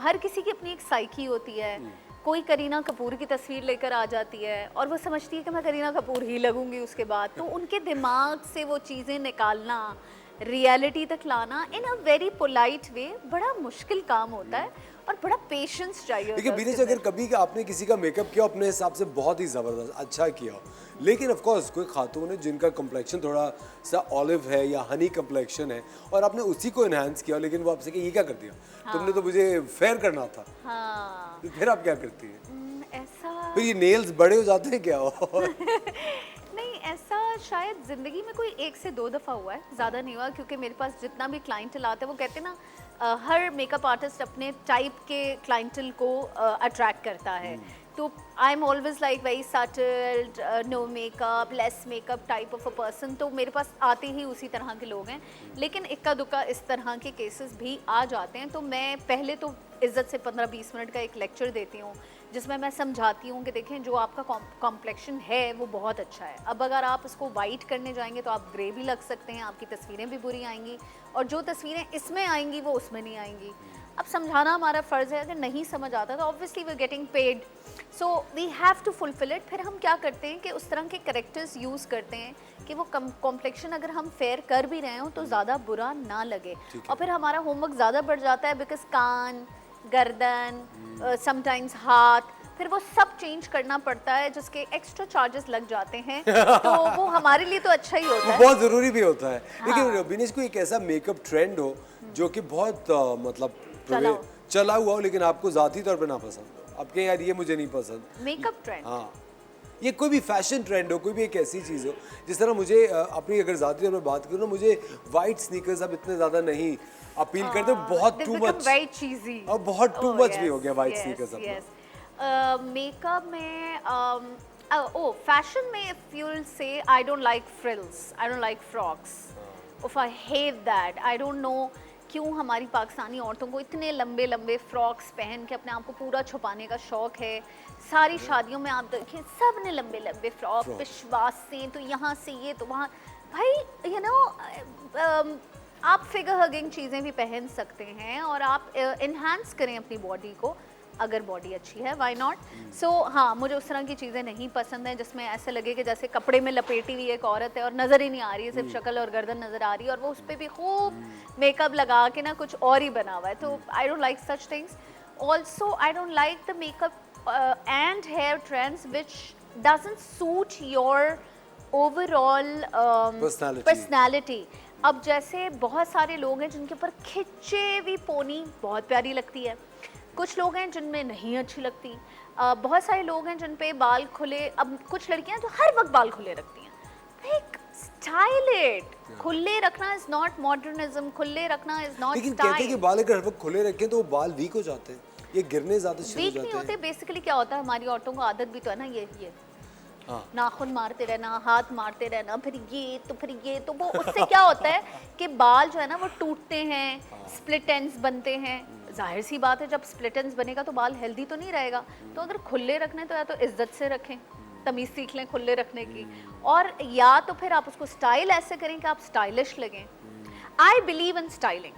S5: हर किसी की अपनी एक साइकी होती है। कोई करीना कपूर की तस्वीर लेकर आ जाती है और वो समझती है कि मैं करीना कपूर ही लगूंगी उसके बाद, तो उनके दिमाग से वो चीज़ें निकालना, रियलिटी तक लाना इन अ वेरी पोलाइट वे बड़ा मुश्किल काम होता है और बड़ा पेशेंस चाहिए होता
S2: देखिए
S5: है
S2: बीनेश,
S5: उसके
S2: अगर कभी आपने किसी का मेकअप किया अपने हिसाब से बहुत ही ज़बरदस्त अच्छा किया हो, लेकिन ऑफ कोर्स कोई खातून है जिनका कम्प्लेक्शन थोड़ा सा ऑलिव है या हनी कम्प्लेक्शन है और आपने उसी को इन्हांस किया, लेकिन वो आपसे कि ये क्या कर दिया, तुमने तो मुझे फेयर करना था।
S5: हाँ,
S2: तो फिर आप क्या करती हैं?
S5: ऐसा
S2: फिर ये नेल्स बड़े हो जाते हैं क्या?
S5: नहीं, ऐसा शायद ज़िंदगी में कोई 1 से 2 दफ़ा हुआ है, ज़्यादा नहीं हुआ, क्योंकि मेरे पास जितना भी क्लाइंटल आता है वो कहते हैं ना, हर मेकअप आर्टिस्ट अपने टाइप के क्लाइंटल को अट्रैक्ट करता है। तो I am always like very subtle, no makeup, less makeup type of a person, तो मेरे पास आते ही उसी तरह के लोग हैं। लेकिन इक्का दुक्का इस तरह के केसेस भी आ जाते हैं, तो मैं पहले तो इज़्ज़त से 15-20 मिनट का एक लेक्चर देती हूँ जिसमें मैं समझाती हूँ कि देखें, जो आपका कॉम्प्लेक्शन है वो बहुत अच्छा है। अब अगर आप इसको वाइट करने जाएंगे तो आप ग्रे भी लग सकते हैं, आपकी तस्वीरें भी बुरी आएंगी, और जो तस्वीरें इसमें आएंगी वो उसमें नहीं आएंगी। अब समझाना हमारा फ़र्ज़ है, अगर नहीं समझ आता तो obviously we are getting paid, so we have to fulfil it. फिर हम क्या करते हैं कि उस तरह के करेक्टर्स यूज़ करते हैं कि वो कॉम्प्लेक्शन अगर हम फेयर कर भी रहे हो तो ज़्यादा बुरा ना लगे, और फिर हमारा होमवर्क ज़्यादा बढ़ जाता है, बिकॉज कान, गर्दन, समटाइम्स हाथ, फिर वो सब चेंज करना पड़ता है जिसके एक्स्ट्रा चार्जेस लग जाते हैं, तो वो हमारे लिए तो अच्छा ही होता है।
S2: बहुत ज़रूरी भी होता है।
S5: हाँ।
S2: लेकिन बीनेश, कोई एक ऐसा मेकअप ट्रेंड हो जो कि बहुत मतलब चला हुआ हो लेकिन आपको ज़ाती तौर पे ना पसंद हो, आपके यार ये मुझे नहीं पसंद
S5: मेकअप ट्रेंड?
S2: हाँ, ये कोई भी फैशन ट्रेंड हो, कोई भी एक ऐसी चीज़ हो, जिस तरह मुझे अपनी अगर ज़ाती तौर पर बात करूँ ना, मुझे वाइट स्नीकर्स अब इतने ज़्यादा नहीं अपील करते, बहुत टू मच,
S5: वेरी चीजी,
S2: और बहुत टू मच भी हो गया वाइट स्नीकर्स अब।
S5: मेकअप में फैशन में if you will say I don't like frills, I don't like frocks, if I hate that, I don't know क्यों हमारी पाकिस्तानी औरतों को इतने लंबे लंबे फ्रॉक्स पहन के अपने आप को पूरा छुपाने का शौक है। सारी शादियों में आप देखिए सब ने लंबे लंबे फ्रॉक, विश्वास से तो यहाँ से ये तो वहाँ, भाई यू नो आप फिगर हगिंग चीज़ें भी पहन सकते हैं और आप इन्हांस करें अपनी बॉडी को, अगर बॉडी अच्छी है, व्हाई नॉट। सो हाँ, मुझे उस तरह की चीज़ें नहीं पसंद हैं जिसमें ऐसे लगे कि जैसे कपड़े में लपेटी हुई एक औरत है और नज़र ही नहीं आ रही है, सिर्फ शक्ल और गर्दन नज़र आ रही है और वो उस पर भी खूब मेकअप लगा के ना कुछ और ही बना हुआ है, तो I don't like such things. Also I don't like the makeup and hair trends which doesn't suit your overall personality. अब जैसे बहुत सारे लोग हैं जिनके ऊपर खिंचे हुई पोनी बहुत प्यारी लगती है, कुछ लोग हैं जिनमें नहीं अच्छी लगती, बहुत सारे लोग हैं जिन पे बाल खुले, अब कुछ लड़कियां जो हर वक्त बाल खुले रखती हैं, एक स्टाइल इट। खुले रखना इज नॉट मॉडर्निज्म, खुले रखना इज नॉट
S2: लेकिन कहते हैं कि
S5: स्टाइल।
S2: बाल अगर हर वक्त खुले रखें तो वो बाल वीक हो जाते हैं, ये गिरने ज्यादा शुरू हो
S5: वीक नहीं
S2: जाते
S5: होते,
S2: हैं।
S5: बेसिकली क्या होता है हमारी औरतों को आदत भी तो है ना ये
S2: हाँ।
S5: नाखून मारते रहना, हाथ मारते रहना, फिर ये तो वो उससे क्या होता है कि बाल जो है ना वो टूटते हैं, स्प्लिट एंड्स बनते हैं। जाहिर सी बात है जब स्प्लिट एंड्स बनेगा तो बाल हेल्दी तो नहीं रहेगा। तो अगर खुले रखने तो या तो इज्जत से रखें, तमीज़ सीख लें खुले रखने की, और या तो फिर आप उसको स्टाइल ऐसे करें कि आप स्टाइलिश लगें। I believe in styling,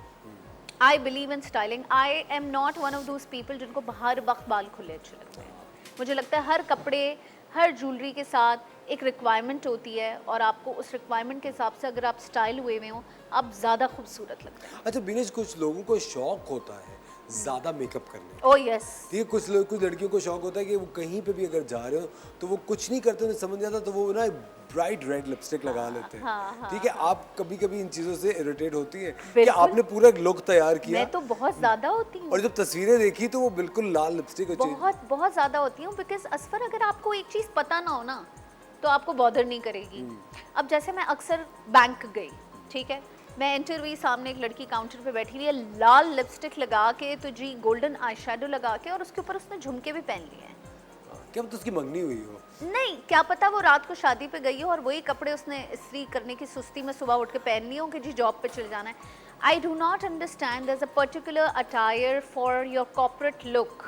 S5: I believe in styling. I am not one of those people जिनको हर वक्त बाल खुले अच्छे लगते हैं। मुझे लगता है हर कपड़े, हर ज्वेलरी के साथ एक रिक्वायरमेंट होती है, और आपको उस रिक्वायरमेंट के हिसाब से अगर आप स्टाइल हुए हुए हो आप ज़्यादा खूबसूरत लगते हैं।
S2: अच्छा बीनेश, कुछ लोगों को शौक होता है ज्यादा मेकअप करने,
S5: ओह यस।
S2: ठीक है, कुछ लड़कियों को शौक होता है कि वो कहीं पे भी अगर जा रहे हो तो वो कुछ नहीं करते, उन्हें समझ नहीं आता तो वो ना ब्राइट रेड लिपस्टिक लगा लेते हैं। ठीक है, आप कभी कभी इन चीजों से इरिटेट होती है कि आपने पूरा लुक तैयार किया?
S5: मैं तो बहुत ज़्यादा होती हूँ,
S2: और जब तस्वीरें देखी तो वो बिल्कुल लाल लिपस्टिक हो
S5: बहुत बहुत ज़्यादा होती हूँ। बिकॉज असफर अगर आपको एक चीज़ पता ना हो ना तो आपको बॉदर नहीं करेगी। अब जैसे मैं अक्सर बैंक गई, ठीक है, मैं इंटरव्यू, सामने एक लड़की काउंटर पे बैठी हुई है, लाल लिपस्टिक लगा के तो जी गोल्डन आई शेडो लगा के, और उसके ऊपर उसने झुमके भी पहन लिए हैं।
S2: क्या तो उसकी मंगनी हुई हो?
S5: नहीं, क्या पता वो रात को शादी पे गई हो और वही कपड़े उसने इस्त्री करने की सुस्ती में सुबह उठ के पहन लिए हो कि जी जॉब पे चले जाना है। I do not understand there is a particular attire for your corporate look.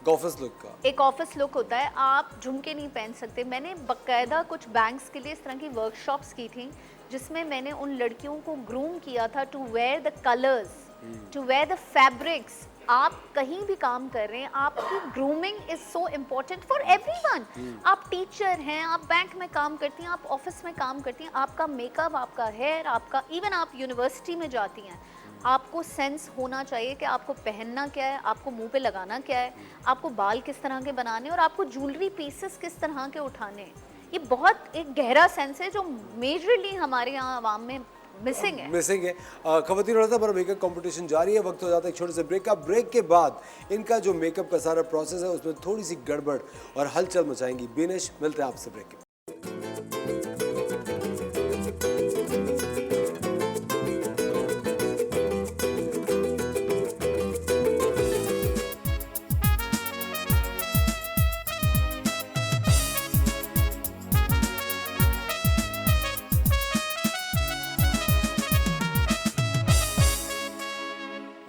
S2: Office look का
S5: एक ऑफिस लुक होता है, आप झुमके नहीं पहन सकते। मैंने बाकायदा कुछ बैंक्स के लिए इस तरह की वर्कशॉप्स की थी जिसमें मैंने उन लड़कियों को ग्रूम किया था to wear the colours, to wear the fabrics. आप कहीं भी काम कर रहे हैं, आपकी grooming is so important for everyone. आप टीचर हैं, आप बैंक में काम करती हैं, आप ऑफिस में काम करती हैं, आपका मेकअप, आपका हेयर, आपका इवन आप यूनिवर्सिटी में जाती हैं, आपको सेंस होना चाहिए कि आपको पहनना क्या है, आपको मुंह पे लगाना क्या है, आपको बाल किस तरह के बनाने, और आपको ज्वेलरी पीसेस किस तरह के उठाने हैं। ये बहुत एक गहरा सेंस है जो मेजरली हमारे यहाँ आवाम में मिसिंग है।
S2: मिसिंग है। खवातीन और हमारा मेकअप कंपटीशन जारी है। वक्त हो जाता है एक छोटे से ब्रेक का। ब्रेक के बाद इनका जो मेकअप का सारा प्रोसेस है उसमें थोड़ी सी गड़बड़ और हलचल मचाएंगी। बीनेश, मिलते हैं आपसे ब्रेक के बाद।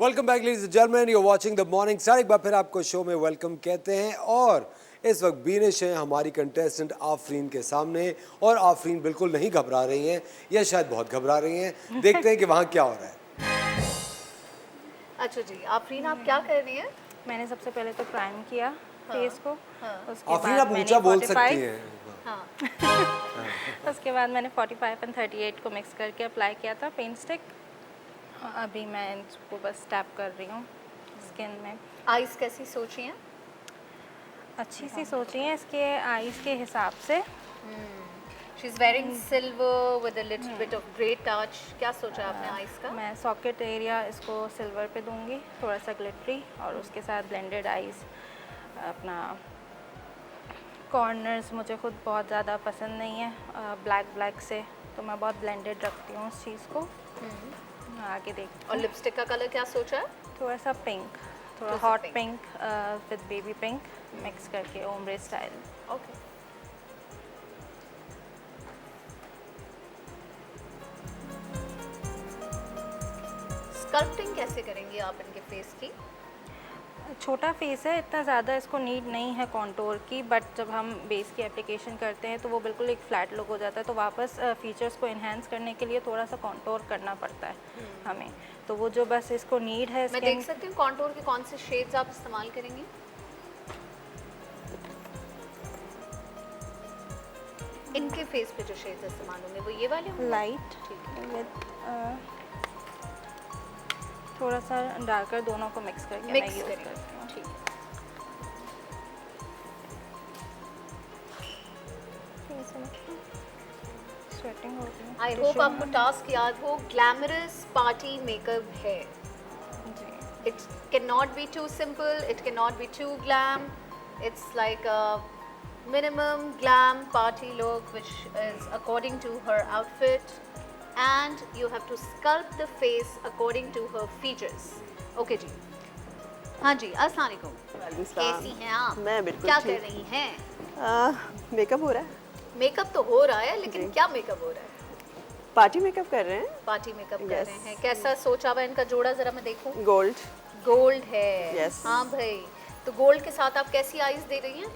S2: Welcome back ladies and gentleman, you are watching the morning star. एक बार फिर आपको शो में वेलकम कहते हैं। और इस वक्त बीनेश हैं हमारी कंटेस्टेंट आफरीन के सामने, और आफरीन बिल्कुल नहीं घबरा रही हैं, या शायद बहुत घबरा रही हैं। देखते हैं कि वहाँ क्या हो रहा है।
S5: अच्छा जी, आफरीन आप क्या कर रही हैं?
S7: मैंने सबसे पहले तो प्राइम किया फेस को, उसके
S2: आफरीन
S7: बाद
S2: आप
S7: मैंने
S2: ऊंचा बोल
S7: 45
S2: सकती हैं।
S5: हाँ,
S7: उसके बाद मैंने 45 और 38 को मिक्स करके अप्लाई किया था पेंट स्टिक। अभी मैं इसको बस टैप कर रही हूँ स्किन में।
S5: आइज कैसी सोची हैं?
S7: अच्छी सी सोची है इसके आईज के हिसाब से।
S5: She is wearing silver with a little bit of grey touch. क्या सोचा आपने आइज का?
S7: मैं सॉकेट एरिया इसको सिल्वर पे दूंगी, थोड़ा सा ग्लिटरी, और उसके साथ ब्लेंडेड आईज। अपना कॉर्नर्स मुझे खुद बहुत ज़्यादा पसंद नहीं है ब्लैक से, तो मैं बहुत ब्लेंडेड रखती हूँ उस चीज़ को। आगे देखते
S5: और लिपस्टिक का कलर क्या सोचा है?
S7: थोड़ा सा पिंक, थोड़ा
S5: सा
S7: hot
S5: pink।
S7: Pink with baby pink mix करके ओम्ब्रे स्टाइल।
S5: ओके। स्कल्पटिंग कैसे करेंगी आप इनके फेस की?
S7: छोटा फेस है, इतना ज़्यादा इसको नीड नहीं है कॉन्टोर की, बट जब हम बेस की एप्लीकेशन करते हैं तो वो बिल्कुल एक फ्लैट लुक हो जाता है। तो वापस फीचर्स को इन्हेंस करने के लिए थोड़ा सा कॉन्टोर करना पड़ता है हमें। तो वो जो बस इसको नीड है।
S5: मैं देख सकती हूँ कॉन्टूर के कौन से शेड्स आप इस्तेमाल करेंगी? इनके फेस पे जो शेड्स इस्तेमाल होंगे वो ये वाले होंगे?
S7: लाइट विद थोड़ा सा डार्कर, दोनों को मिक्स करके मैं
S5: मिक्स
S7: यूज़
S5: करेंगे,
S7: करती हूँ।
S5: ठीक है।
S7: स्वेटिंग हो रही है।
S5: आई होप आपको टास्क याद हो। ग्लैमरस पार्टी मेकअप है।
S7: जी।
S5: It cannot be too simple, it cannot be too glam. It's like a minimum glam party look which is according to her outfit, and you have to sculpt the face according to her features. Okay जी, हाँ जी, अस्सलाम वालेकुम,
S6: वालेकुम सलाम।
S5: कैसी हैं आप?
S6: मैं बिल्कुल
S5: क्या
S6: ठीक।
S5: कर रही हैं?
S6: मेकअप हो रहा है,
S5: मेकअप तो हो रहा है, लेकिन
S6: जी।
S5: क्या मेकअप हो रहा है?
S6: पार्टी मेकअप कर रहे हैं,
S5: पार्टी मेकअप कर
S6: Yes.
S5: रहे हैं। कैसा सोचा हुआ है इनका जोड़ा, जरा मैं देखूं।
S6: गोल्ड।
S5: गोल्ड है।
S6: Yes.
S5: हाँ भाई, तो गोल्ड के साथ आप कैसी आईज दे रही हैं?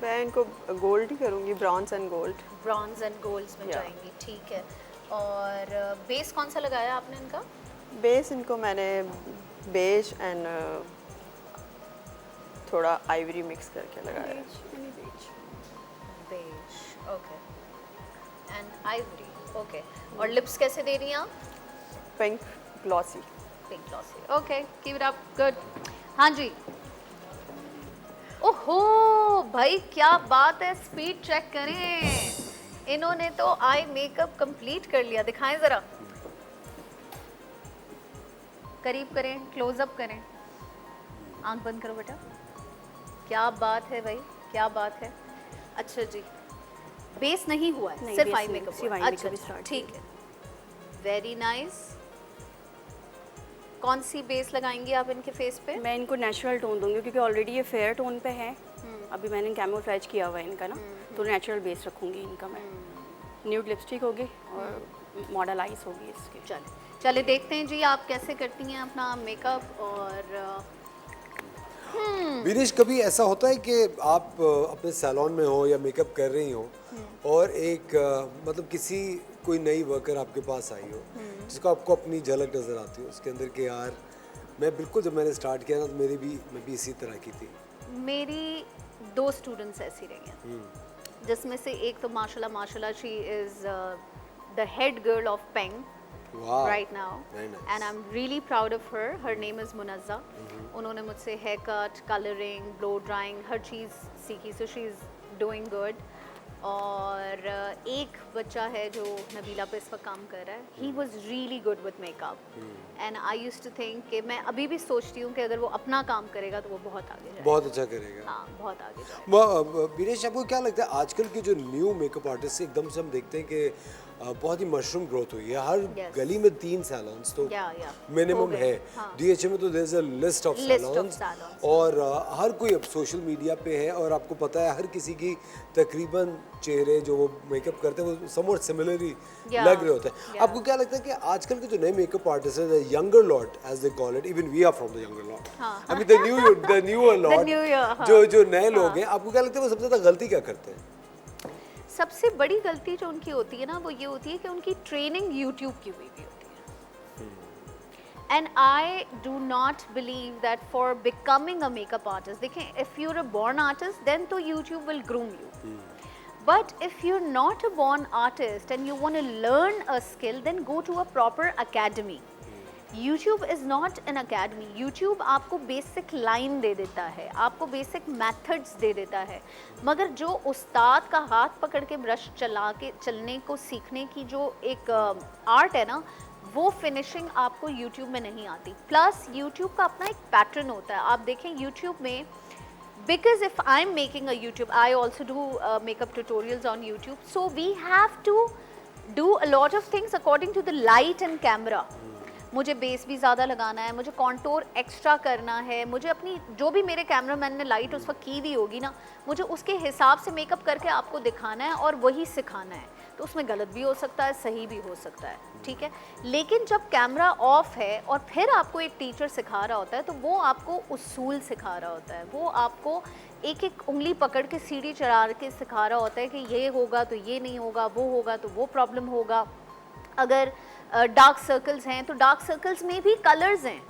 S6: मैं इनको गोल्ड ही करूँगी, bronze and gold.
S5: Bronze and golds में
S6: Yeah.
S5: जाएंगी, ठीक है। और बेस कौन सा लगाया आपने इनका?
S6: बेस इनको मैंने बेज एंड थोड़ा आइवरी मिक्स करके लगाया है।
S5: Beige, okay, and ivory, okay. और लिप्स कैसे दे रही हैं आप?
S6: Pink glossy.
S5: Pink glossy, okay, keep it up, good. हाँ जी। ओहो भाई, क्या बात है, स्पीड चेक करें, इन्होंने तो आई मेकअप कंप्लीट कर लिया। दिखाएं जरा, करीब करें, क्लोज अप करें, आंख बंद करो बेटा। क्या बात है भाई, क्या बात है। अच्छा जी, बेस नहीं हुआ है,
S8: नहीं,
S5: सिर्फ
S8: base
S5: आई
S8: नहीं,
S5: मेकअप
S8: सिर्फ
S5: हुआ है।
S8: eye
S5: अच्छा
S8: makeup
S5: अच्छा,
S8: start
S5: ठीक है, वेरी नाइस। कौन सी बेस लगाएंगी आप इनके फेस पे?
S8: मैं इनको नेचुरल टोन दूंगी क्योंकि ऑलरेडी ये फेयर टोन पे है। अभी मैंने कैमोफ्लेज किया हुआ है इनका ना, तो नेचुरल बेस रखूंगी इनका मैं। न्यूड लिपस्टिक होगी और मॉडल आइज होगी इसके।
S5: चले चले देखते हैं जी आप कैसे करती हैं अपना मेकअप। और
S2: विनेश, कभी ऐसा होता है कि आप अपने सैलून में हो या मेकअप कर रही हो और एक मतलब किसी कोई नई वर्कर आपके पास आई हो जिसको आपको अपनी झलक नज़र आती हो उसके अंदर के, यार मैं बिल्कुल जब मैंने स्टार्ट किया ना तो मैं भी इसी तरह की थी।
S5: मेरी 2 स्टूडेंट्स ऐसी रही हैं, जिसमें से एक तो माशाल्लाह she is the head girl of पेंग
S2: Wow.
S5: right now,
S2: Very nice.
S5: and I'm really proud of her. Her name is Munazza. उन्होंने मुझसे hair cut, colouring, blow drying, हर चीज़ सीखी, so she is doing good. और एक बच्चा है जो नबीला पे इस वक्त काम कर रहा है। He was really good with makeup, and I used to think कि मैं अभी भी सोचती हूँ कि अगर वो अपना काम करेगा तो वो बहुत आगे जाएगा।
S2: बहुत अच्छा करेगा।
S5: हाँ, बहुत आगे जाएगा।
S2: विनेश, आपको क्या लगता है आजकल के जो न्यू मेकअप आर्टिस्ट एकदम से हम देखते हैं कि बहुत ही मशरूम ग्रोथ हुई है, हर
S5: Yes.
S2: गली में 3 सैलून्स तो
S5: Yeah. हो
S2: मिनिमम
S5: गए,
S2: है।
S5: हाँ।
S2: DHA में तो there is a list of salons
S5: salons.
S2: और हर कोई अब सोशल मीडिया पे है और आपको पता है हर किसी की तकरीबन चेहरे जो वो मेकअप करते हैं वो समवट सिमिलरली
S5: Yeah.
S2: लग रहे होते हैं। आपको क्या लगता है कि आजकल के जो नए मेकअप आर्टिस्ट हैं, the younger lot as they call it, even we are from the younger lot, I mean the newer lot,
S5: हाँ।
S2: जो नए लोग हैं, आपको क्या लगता है वो सबसे ज़्यादा गलती क्या करते हैं?
S5: सबसे बड़ी गलती जो उनकी होती है ना, वो ये होती है कि उनकी ट्रेनिंग यूट्यूब की हुई भी होती है। And I do not believe that for becoming a makeup artist, देखें, if you are a born artist then तो YouTube will groom you, but if you are not a born artist and you want to learn a skill, then go to a proper academy. YouTube is not an academy. YouTube आपको basic line दे देता है, आपको basic methods they देता है, मगर जो उस्ताद का हाथ पकड़ के ब्रश चला के चलने को सीखने की जो एक आर्ट है ना, वो फिनिशिंग आपको YouTube में नहीं आती। प्लस YouTube का अपना एक पैटर्न होता है। आप देखें YouTube में, because if I'm making a YouTube, I also do makeup tutorials on YouTube, so we have to do a lot of things according to the light and camera. मुझे base भी ज़्यादा लगाना है, मुझे कॉन्टोर एक्स्ट्रा करना है, मुझे अपनी जो भी मेरे कैमरामैन ने लाइट उस वक्त की हुई होगी ना, मुझे उसके हिसाब से मेकअप करके आपको दिखाना है और वही सिखाना है। तो उसमें गलत भी हो सकता है, सही भी हो सकता है, ठीक है। लेकिन जब कैमरा ऑफ है और फिर आपको एक टीचर सिखा रहा होता है, तो वो आपको उसूल सिखा रहा होता है, वो आपको एक एक उंगली पकड़ के सीढ़ी चढ़ा के सिखा रहा होता है कि ये होगा तो ये नहीं होगा, वो होगा तो वो प्रॉब्लम होगा। अगर डार्क सर्कल्स हैं तो डार्क सर्कल्स में भी कलर्स हैं।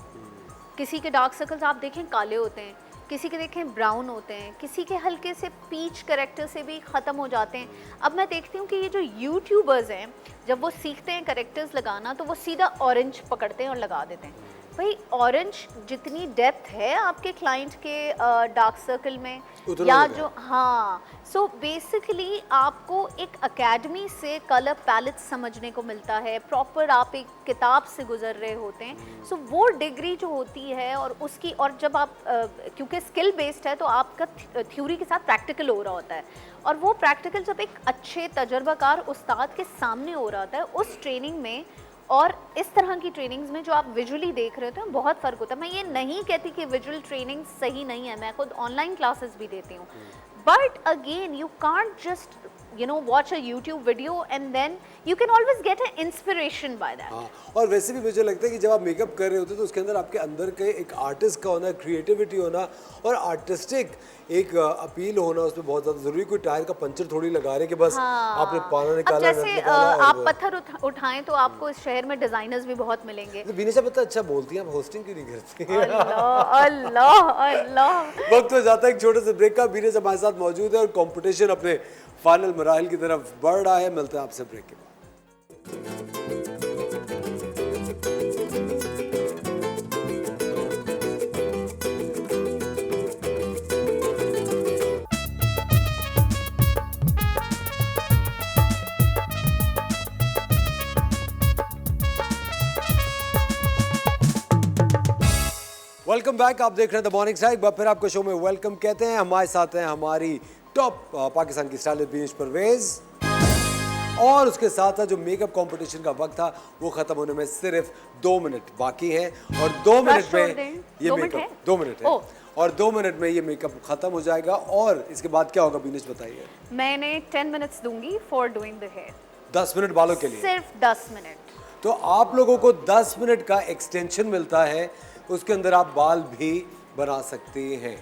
S5: किसी के डार्क सर्कल्स आप देखें काले होते हैं, किसी के देखें ब्राउन होते हैं, किसी के हल्के से पीच करेक्टर से भी ख़त्म हो जाते हैं। अब मैं देखती हूँ कि ये जो यूट्यूबर्स हैं, जब वो सीखते हैं करेक्टर्स लगाना तो वो सीधा ऑरेंज पकड़ते हैं और लगा देते हैं। भाई ऑरेंज जितनी डेप्थ है आपके क्लाइंट के डार्क सर्कल में
S2: उतना
S5: या
S2: लगा।
S5: जो हाँ सो बेसिकली आपको एक एकेडमी से कलर पैलेट समझने को मिलता है, प्रॉपर आप एक किताब से गुजर रहे होते हैं। सो वो डिग्री जो होती है और उसकी, और जब आप क्योंकि स्किल बेस्ड है तो आपका थ्योरी के साथ प्रैक्टिकल हो रहा होता है, और वो प्रैक्टिकल जब एक अच्छे तजर्बाकार उस्ताद के सामने हो रहा होता है उस ट्रेनिंग में और इस तरह की ट्रेनिंग्स में जो आप विजुअली देख रहे होते हैं बहुत फ़र्क होता है। मैं ये नहीं कहती कि विजुअल ट्रेनिंग सही नहीं है, मैं खुद ऑनलाइन क्लासेस भी देती हूँ, but again you can't just watch a YouTube video and then you can always get an inspiration by that.
S2: हाँ, और वैसे भी मुझे लगता है कि जब आप मेकअप कर रहे होते हैं तो उसके अंदर आपके अंदर के एक आर्टिस्ट का होना, क्रिएटिविटी होना और आर्टिस्टिक एक अपील होना उसमें बहुत ज़्यादा जरूरी। कोई टायर का पंचर थोड़ी लगा रहे हैं कि बस आपने पाना
S5: अब
S2: निकाला, नट
S5: जैसे
S2: निकाला और
S5: आप
S2: वो।
S5: पत्थर उठाएं तो आपको इस शहर में डिजाइनर्स भी बहुत मिलेंगे।
S2: तो बीनेशा पता अच्छा बोलती हैं, आप होस्टिंग क्यों नहीं करती?
S5: अल्लाह अल्लाह अल्लाह।
S2: वक्त हो जाता है एक छोटे से ब्रेक का। बीनेश हमारे साथ मौजूद है और कंपटीशन अपने फाइनल मराहल की तरफ बढ़ रहा है। मिलते हैं आपसे ब्रेक के बाद। वेलकम बैक, आप देख रहे हैं द मॉर्निंग स्टार। एक बार फिर आपको शो में वेलकम कहते हैं। हमारे साथ हैं हमारी टॉप पाकिस्तान की स्टाइलिस्ट बीनेश परवेज, और उसके साथ साथ जो मेकअप कंपटीशन का वक्त था वो खत्म होने में सिर्फ 2 मिनट बाकी हैं, और 2 मिनट में ये
S5: 2 मिनट है?
S2: मेकअप 2 मिनट है
S5: ओह।
S2: और 2 मिनट में ये मेकअप खत्म हो जाएगा। और इसके बाद क्या होगा बीनेश बताइए?
S5: मैंने 10 मिनट्स दूंगी for doing the hair,
S2: 10 minute बालों के लिए।
S5: सिर्फ 10 मिनट।
S2: तो आप लोगों को 10 मिनट का एक्सटेंशन मिलता है, उसके अंदर आप बाल भी बना सकते हैं,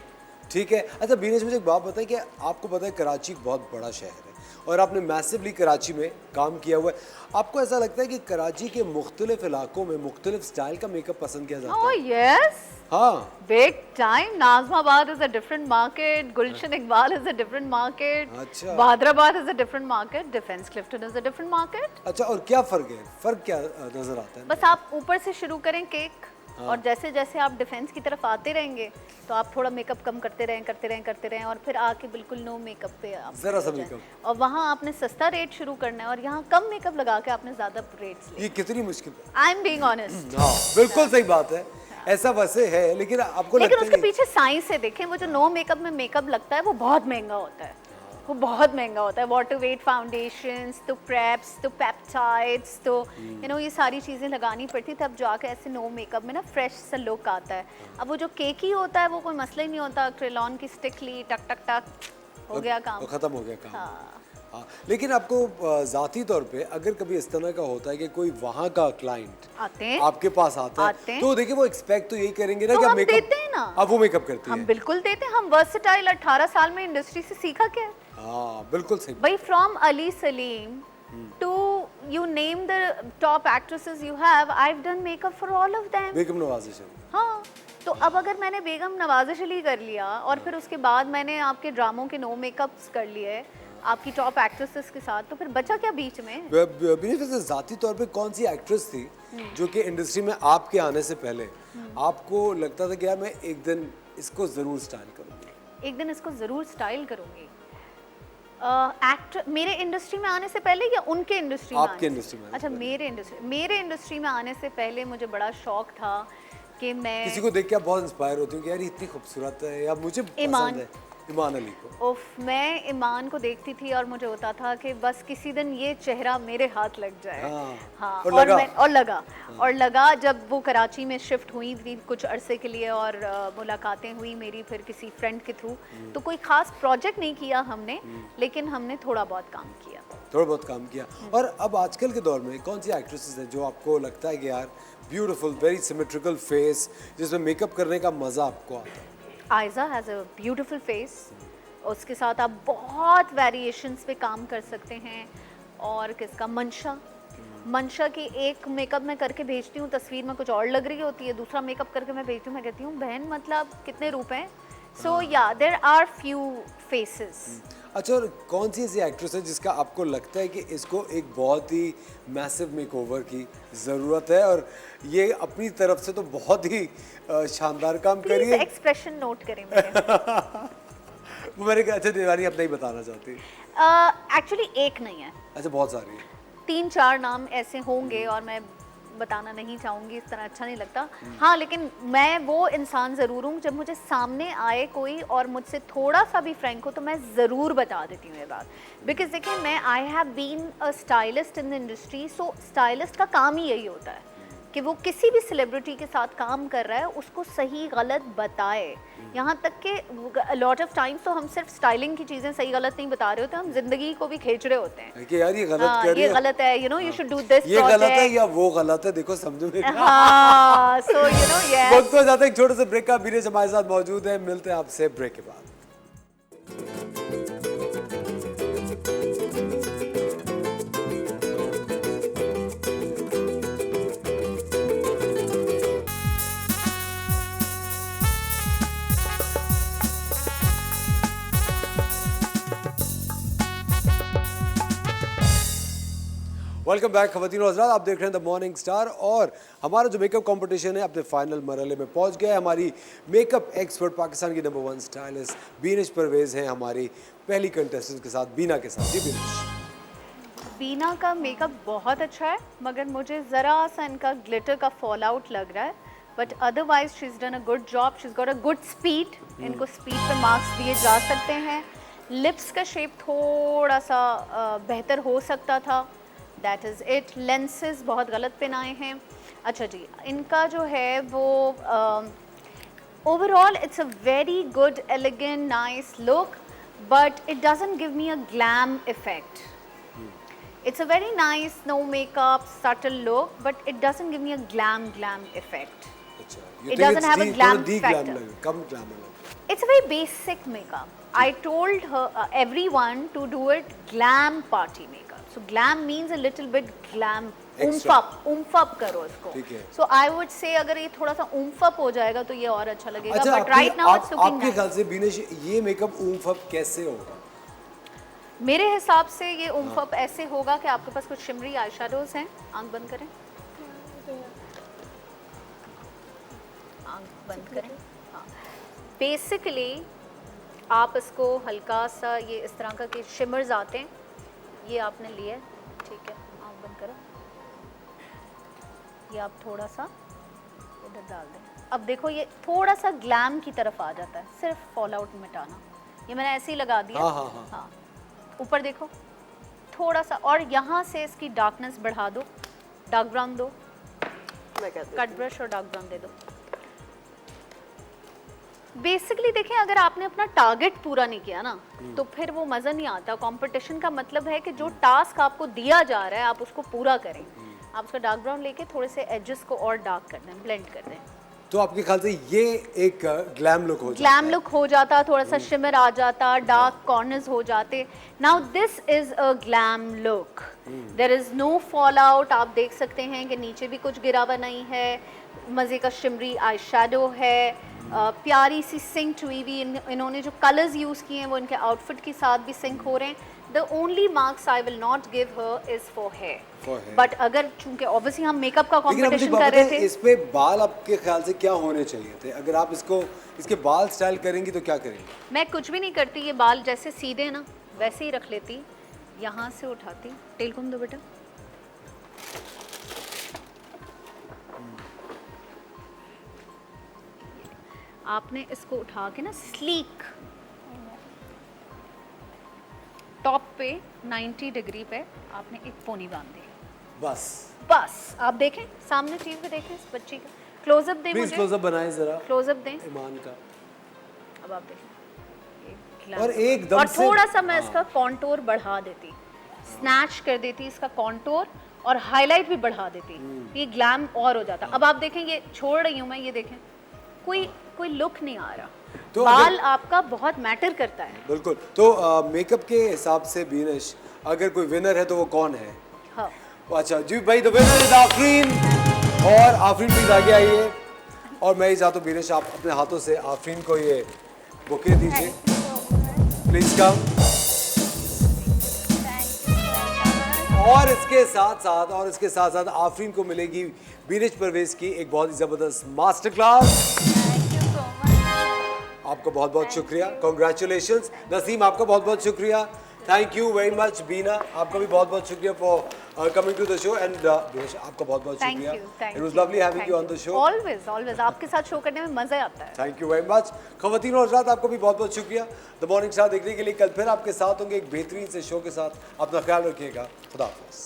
S2: ठीक है। अच्छा बीनेश, मुझे एक बात बताएं कि आपको पता है कराची एक बहुत बड़ा शहर है और आपने मैसिवली कराची में काम किया हुआ है। आपको ऐसा लगता है कि कराची के मुख्तलिफ इलाकों में मुख्तलिफ स्टाइल का मेकअप पसंद किया जाता
S5: ओह
S2: है?
S5: यस,
S2: हाँ,
S5: big time. Nazimabad is a different market, Gulshan Iqbal is a different market,
S2: अच्छा।
S5: Bahadurabad is a different market, defence Clifton is a different market.
S2: अच्छा, और क्या फ़र्क है? फ़र्क क्या नज़र आता है?
S5: बस आप ऊपर से शुरू करें केक, और जैसे जैसे आप डिफेंस की तरफ आते रहेंगे तो आप थोड़ा मेकअप कम करते रहें और फिर आके बिल्कुल नो मेकअप पे आप
S2: जरा सा
S5: हो जाएं।
S2: मेकअप।
S5: और वहाँ आपने सस्ता रेट शुरू करना है और यहाँ कम मेकअप लगा के आपने ज़्यादा रेट्स ले।
S2: ये कितनी मुश्किल है।
S5: I am being honest.
S2: हाँ, बिल्कुल सही बात है, ऐसा वैसे है, लेकिन आपको
S5: लेकिन
S2: लगता
S5: उसके
S2: है कि
S5: पीछे साइंस से देखें, वो जो नो मेकअप में मेकअप लगता है वो बहुत महंगा होता है, वो बहुत महंगा होता है। वाटर वेट फाउंडेशंस, तो प्रेप्स, तो पेप्टाइड्स, तो ये सारी चीज़ें लगानी पड़ती, तब जाके ऐसे नो मेकअप में ना फ्रेश सा लुक आता है। अब वो जो केक ही होता है वो कोई मसला ही नहीं होता, क्रेलॉन की स्टिक ली, टक टक टक, हो गया काम।
S2: वो खत्म हो गया काम।
S5: हाँ।
S2: हाँ, लेकिन आपको ज़ाती तौर पे अगर कभी इस तरह का होता है कि कोई वहाँ का क्लाइंट
S5: आते हैं,
S2: आपके पास आता
S5: आते
S2: है,
S5: हैं।
S2: तो देखिए वो एक्सपेक्ट तो यही करेंगे ना
S5: तो
S2: कि आप
S5: हम
S2: मेकअप
S5: देते हैं ना।
S2: आप वो मेकअप करती
S5: हम
S2: हैं।
S5: बिल्कुल देते हैं, हम वर्सेटाइल। 18 साल में इंडस्ट्री से सीखा क्या है
S2: हाँ, बिल्कुल सही।
S5: भाई, from Ali Saleem to you name the top actresses you have, I have done makeup for all of them.
S2: Begum Nawazish.
S5: हाँ, तो अब अगर मैंने बेगम नवाज़िश अली कर लिया और फिर उसके बाद मैंने आपके ड्रामों के नो मेकअप्स कर लिए आपकी टॉप एक्ट्रेसेस के साथ, तो फिर बचा क्या बीच में?
S2: बीनेश, वैसे ज़ाती तौर पे कौन सी एक्ट्रेस थी जो कि इंडस्ट्री में आपके आने से पहले आपको लगता था कि यार मैं एक दिन इसको ज़रूर स्टाइल करूँगी?
S5: एक दिन इसको ज़रूर स्टाइल करूँगी। एक्टर मेरे इंडस्ट्री में आने से पहले या उनके इंडस्ट्री में?
S2: आपके इंडस्ट्री में आने से
S5: अच्छा, मेरे इंडस्ट्री में आने से पहले मुझे बड़ा शौक था कि मैं
S2: किसी को देख के आप बहुत इंस्पायर होती हो कि यार ये इतनी खूबसूरत है या मुझे
S5: ईमान।
S2: पसंद है? ईमान अली को।
S5: उफ, मैं ईमान को देखती थी और मुझे होता था कि बस किसी दिन ये चेहरा मेरे हाथ लग जाए।
S2: हाँ,
S5: हाँ,
S2: और लगा।
S5: और लगा जब वो कराची में शिफ्ट हुई थी कुछ अरसे के लिए, और मुलाकातें हुई मेरी फिर किसी फ्रेंड के थ्रू। तो कोई ख़ास प्रोजेक्ट नहीं किया हमने, लेकिन हमने थोड़ा बहुत काम किया।
S2: थोड़ा बहुत काम किया। और अब आजकल के दौर में कौन सी एक्ट्रेसेस हैं जो आपको लगता है कि यार ब्यूटीफुल, वेरी सिमेट्रिकल फेस, जिसमें मेकअप करने का मज़ा आपको आता है?
S5: Aiza has a beautiful face, उसके साथ आप बहुत वेरिएशंस पे काम कर सकते हैं। और किसका, मंशा की एक मेकअप मैं करके भेजती हूँ, तस्वीर में कुछ और लग रही होती है, दूसरा मेकअप करके मैं भेजती हूँ, मैं कहती हूँ बहन मतलब कितने रूप हैं। सो या देयर आर फ्यू फेसेस।
S2: अच्छा, और कौन सी ऐसी एक्ट्रेस है जिसका आपको लगता है कि इसको एक बहुत ही मैसिव मेकओवर की ज़रूरत है, और ये अपनी तरफ से तो बहुत ही शानदार काम
S5: प्लीज
S2: करिए?
S5: एक्सप्रेशन नोट करें मेरे।
S2: वो मैंने कहा अच्छा देवानी अब नहीं बताना चाहती।
S5: एक्चुअली एक नहीं है,
S2: अच्छा, बहुत सारी है।
S5: 3-4 नाम ऐसे होंगे और मैं बताना नहीं चाहूँगी, इस तरह अच्छा नहीं लगता। हाँ, लेकिन मैं वो इंसान ज़रूर हूँ जब मुझे सामने आए कोई और मुझसे थोड़ा सा भी फ्रैंक हो तो मैं ज़रूर बता देती हूँ ये बात। बिकॉज देखिए, मैं I have been a stylist in the industry, so stylist का काम ही यही होता है कि वो किसी भी सेलिब्रिटी के साथ काम कर रहा है उसको सही गलत बताए। यहाँ तक कि लॉट ऑफ टाइम्स तो हम सिर्फ स्टाइलिंग की चीज़ें सही गलत नहीं बता रहे होते, हम जिंदगी को भी खींच रहे होते हैं
S2: कि यार ये गलत कर रही
S5: ये
S2: है,
S5: गलत है, you know you should do this,
S2: ये गलत है या वो गलत है, देखो समझो मेरी।
S5: हाँ, so you know, yes.
S2: वक्त हो जाता है एक छोटे से ब्रेक का। बीरेश हमारे साथ मौजूद है, मिलते हैं आपसे ब्रेक के बाद। वेलकम बैक खवातीन और हज़रात, आप देख रहे हैं द मॉर्निंग स्टार। और हमारा जो मेकअप कंपटीशन है अपने फाइनल मरहले में पहुंच गया है। हमारी मेकअप एक्सपर्ट पाकिस्तान की नंबर 1 स्टाइलिस्ट बीनिश परवेज़ हैं हमारी पहली कंटेस्टेंट के साथ, बीना के साथ। जी बीनिश।
S5: बीना का मेकअप बहुत अच्छा है, मगर मुझे ज़रा सा इनका ग्लिटर का फॉल आउट लग रहा है, but otherwise she is done a good job, she is got a good speed. इनको स्पीड पे मार्क्स दिए जा सकते हैं। लिप्स का शेप थोड़ा सा बेहतर हो सकता था, दैट इज़ इट। लेंसेज बहुत गलत पहनाए हैं। अच्छा जी, इनका जो है वो overall it's a very good elegant nice look, but it doesn't give me a glam effect. It's a very nice, no makeup, subtle look, but it doesn't give me a glam effect.
S2: अच्छा,
S5: It doesn't have a glam factor.
S2: Come glam लगा।
S5: It's a very basic makeup. I told her everyone to do it glam party makeup. So glam means a little bit glam.
S2: Extra.
S5: oomph up करो इसको.
S2: ठीक है।
S5: So I would say अगर ये थोड़ा सा oomph up हो जाएगा तो ये और अच्छा लगेगा.
S2: अच्छा,
S5: But right now it's looking
S2: आपके
S5: nice.
S2: ख्याल से बीनिश ये मेकअप ऊम्फ अप कैसे होगा?
S5: मेरे हिसाब से ये oomph up ऐसे होगा कि आपके पास कुछ शिमरी आई शेडोज हैं. आंख बंद करें. आंख बंद करें. हाँ. बेसिकली आप इसको हल्का सा ये इस तरह का कि शिमर्स आते हैं, ये आपने लिए, ठीक है. आंख बंद करो. ये आप थोड़ा सा इधर डाल दें. अब देखो ये थोड़ा सा ग्लैम की तरफ आ जाता है, सिर्फ फॉल आउट मिटाना. ये मैंने ऐसे ही लगा दिया. हाँ. ऊपर देखो थोड़ा सा, और यहाँ से इसकी डार्कनेस बढ़ा दो. डार्क ब्राउन दो, कट ब्रश और डार्क ब्राउन दे दो. बेसिकली देखें, अगर आपने अपना टारगेट पूरा नहीं किया ना तो फिर वो मज़ा नहीं आता. कंपटीशन का मतलब है कि जो टास्क आपको दिया जा रहा है आप उसको पूरा करें. आप उसका डार्क ब्राउन लेके थोड़े से एजेस को और डार्क कर दें, ब्लेंड कर दें.
S2: तो आपके ख्याल से ये एक ग्लैम लुक हो जाता
S5: ग्लैम लुक हो जाता, थोड़ा सा शिमर आ जाता, डार्क कॉर्नर्स हो जाते. Now this is a glam look. There is no fallout. आप देख सकते हैं कि नीचे भी कुछ गिरा हुआ नहीं है. मज़े का शिमरी आई शेडो है. प्यारी सी सिंक हुई हुई. इन्होंने जो कलर्स यूज़ किए हैं वो इनके आउटफिट के साथ भी सिंक हो रहे हैं. The only marks I will not give her is for hair. But अगर चूंकि ऑब्वियसली हम मेकअप का कंपटीशन कर रहे थे,
S2: इस पे बाल आपके ख्याल से क्या होने चाहिए थे? अगर आप इसके बाल स्टाइल करेंगी तो क्या करेंगी?
S5: मैं कुछ भी नहीं करती. ये बाल जैसे सीधे ना वैसे ही रख लेती, यहाँ से उठाती. टेल कॉम दो बेटा. आपने इसको उठा के ना स्लीक टॉप पे 90 डिग्री पे आपने एक पोनी बांध दी. बस आप देखें सामने टीवी पे, देखें इस बच्ची का क्लोजअप दें.
S2: प्लीज
S5: मुझे
S2: क्लोजअप बनाएं जरा,
S5: क्लोजअप दें
S2: ईमान का.
S5: अब आप देखें.
S2: और एकदम
S5: और
S2: से
S5: थोड़ा सा मैं इसका कॉन्टोर बढ़ा देती, स्नैच कर देती इसका कॉन्टोर, और हाईलाइट भी बढ़ा देती. ये ग्लैम और हो जाता. अब आप देखें, ये छोड़ रही हूँ मैं, ये देखें कोई लुक नहीं आ रहा.
S2: तो
S5: बाल आपका बहुत मैटर करता है.
S2: बिल्कुल. तो मेकअप के हिसाब से बीनिश अगर कोई विनर है तो वो कौन है?
S5: हाँ.
S2: अच्छा जी भाई, द विनर इज आफरीन. और आफरीन प्लीज आगे आइए. और मैं ही चाहता हूँ बीनिश आप अपने हाथों से आफरीन को ये बुके दीजिए. Please come. और इसके साथ साथ आफरीन को मिलेगी बीनिश परवेज की एक बहुत ही जबरदस्त master class.
S7: Thank you so much.
S2: आपका बहुत बहुत शुक्रिया, कॉन्ग्रेचुलेशंस। नसीम आपका बहुत बहुत शुक्रिया, thank you very much. Beena आपका भी बहुत बहुत शुक्रिया for coming to the show and आपका बहुत बहुत
S5: थैंक
S2: शुक्रिया।
S5: You, thank
S2: it
S5: you,
S2: was lovely having you on the show.
S5: Always always आपके साथ शो करने में मजा आता है।
S2: Thank you very much. खवातीन और हज़रात आपको भी बहुत बहुत शुक्रिया द मॉर्निंग स्टार देखने के लिए। कल फिर आपके साथ होंगे एक बेहतरीन से शो के साथ। अपना ख्याल रखिएगा, खुदा हाफिज़।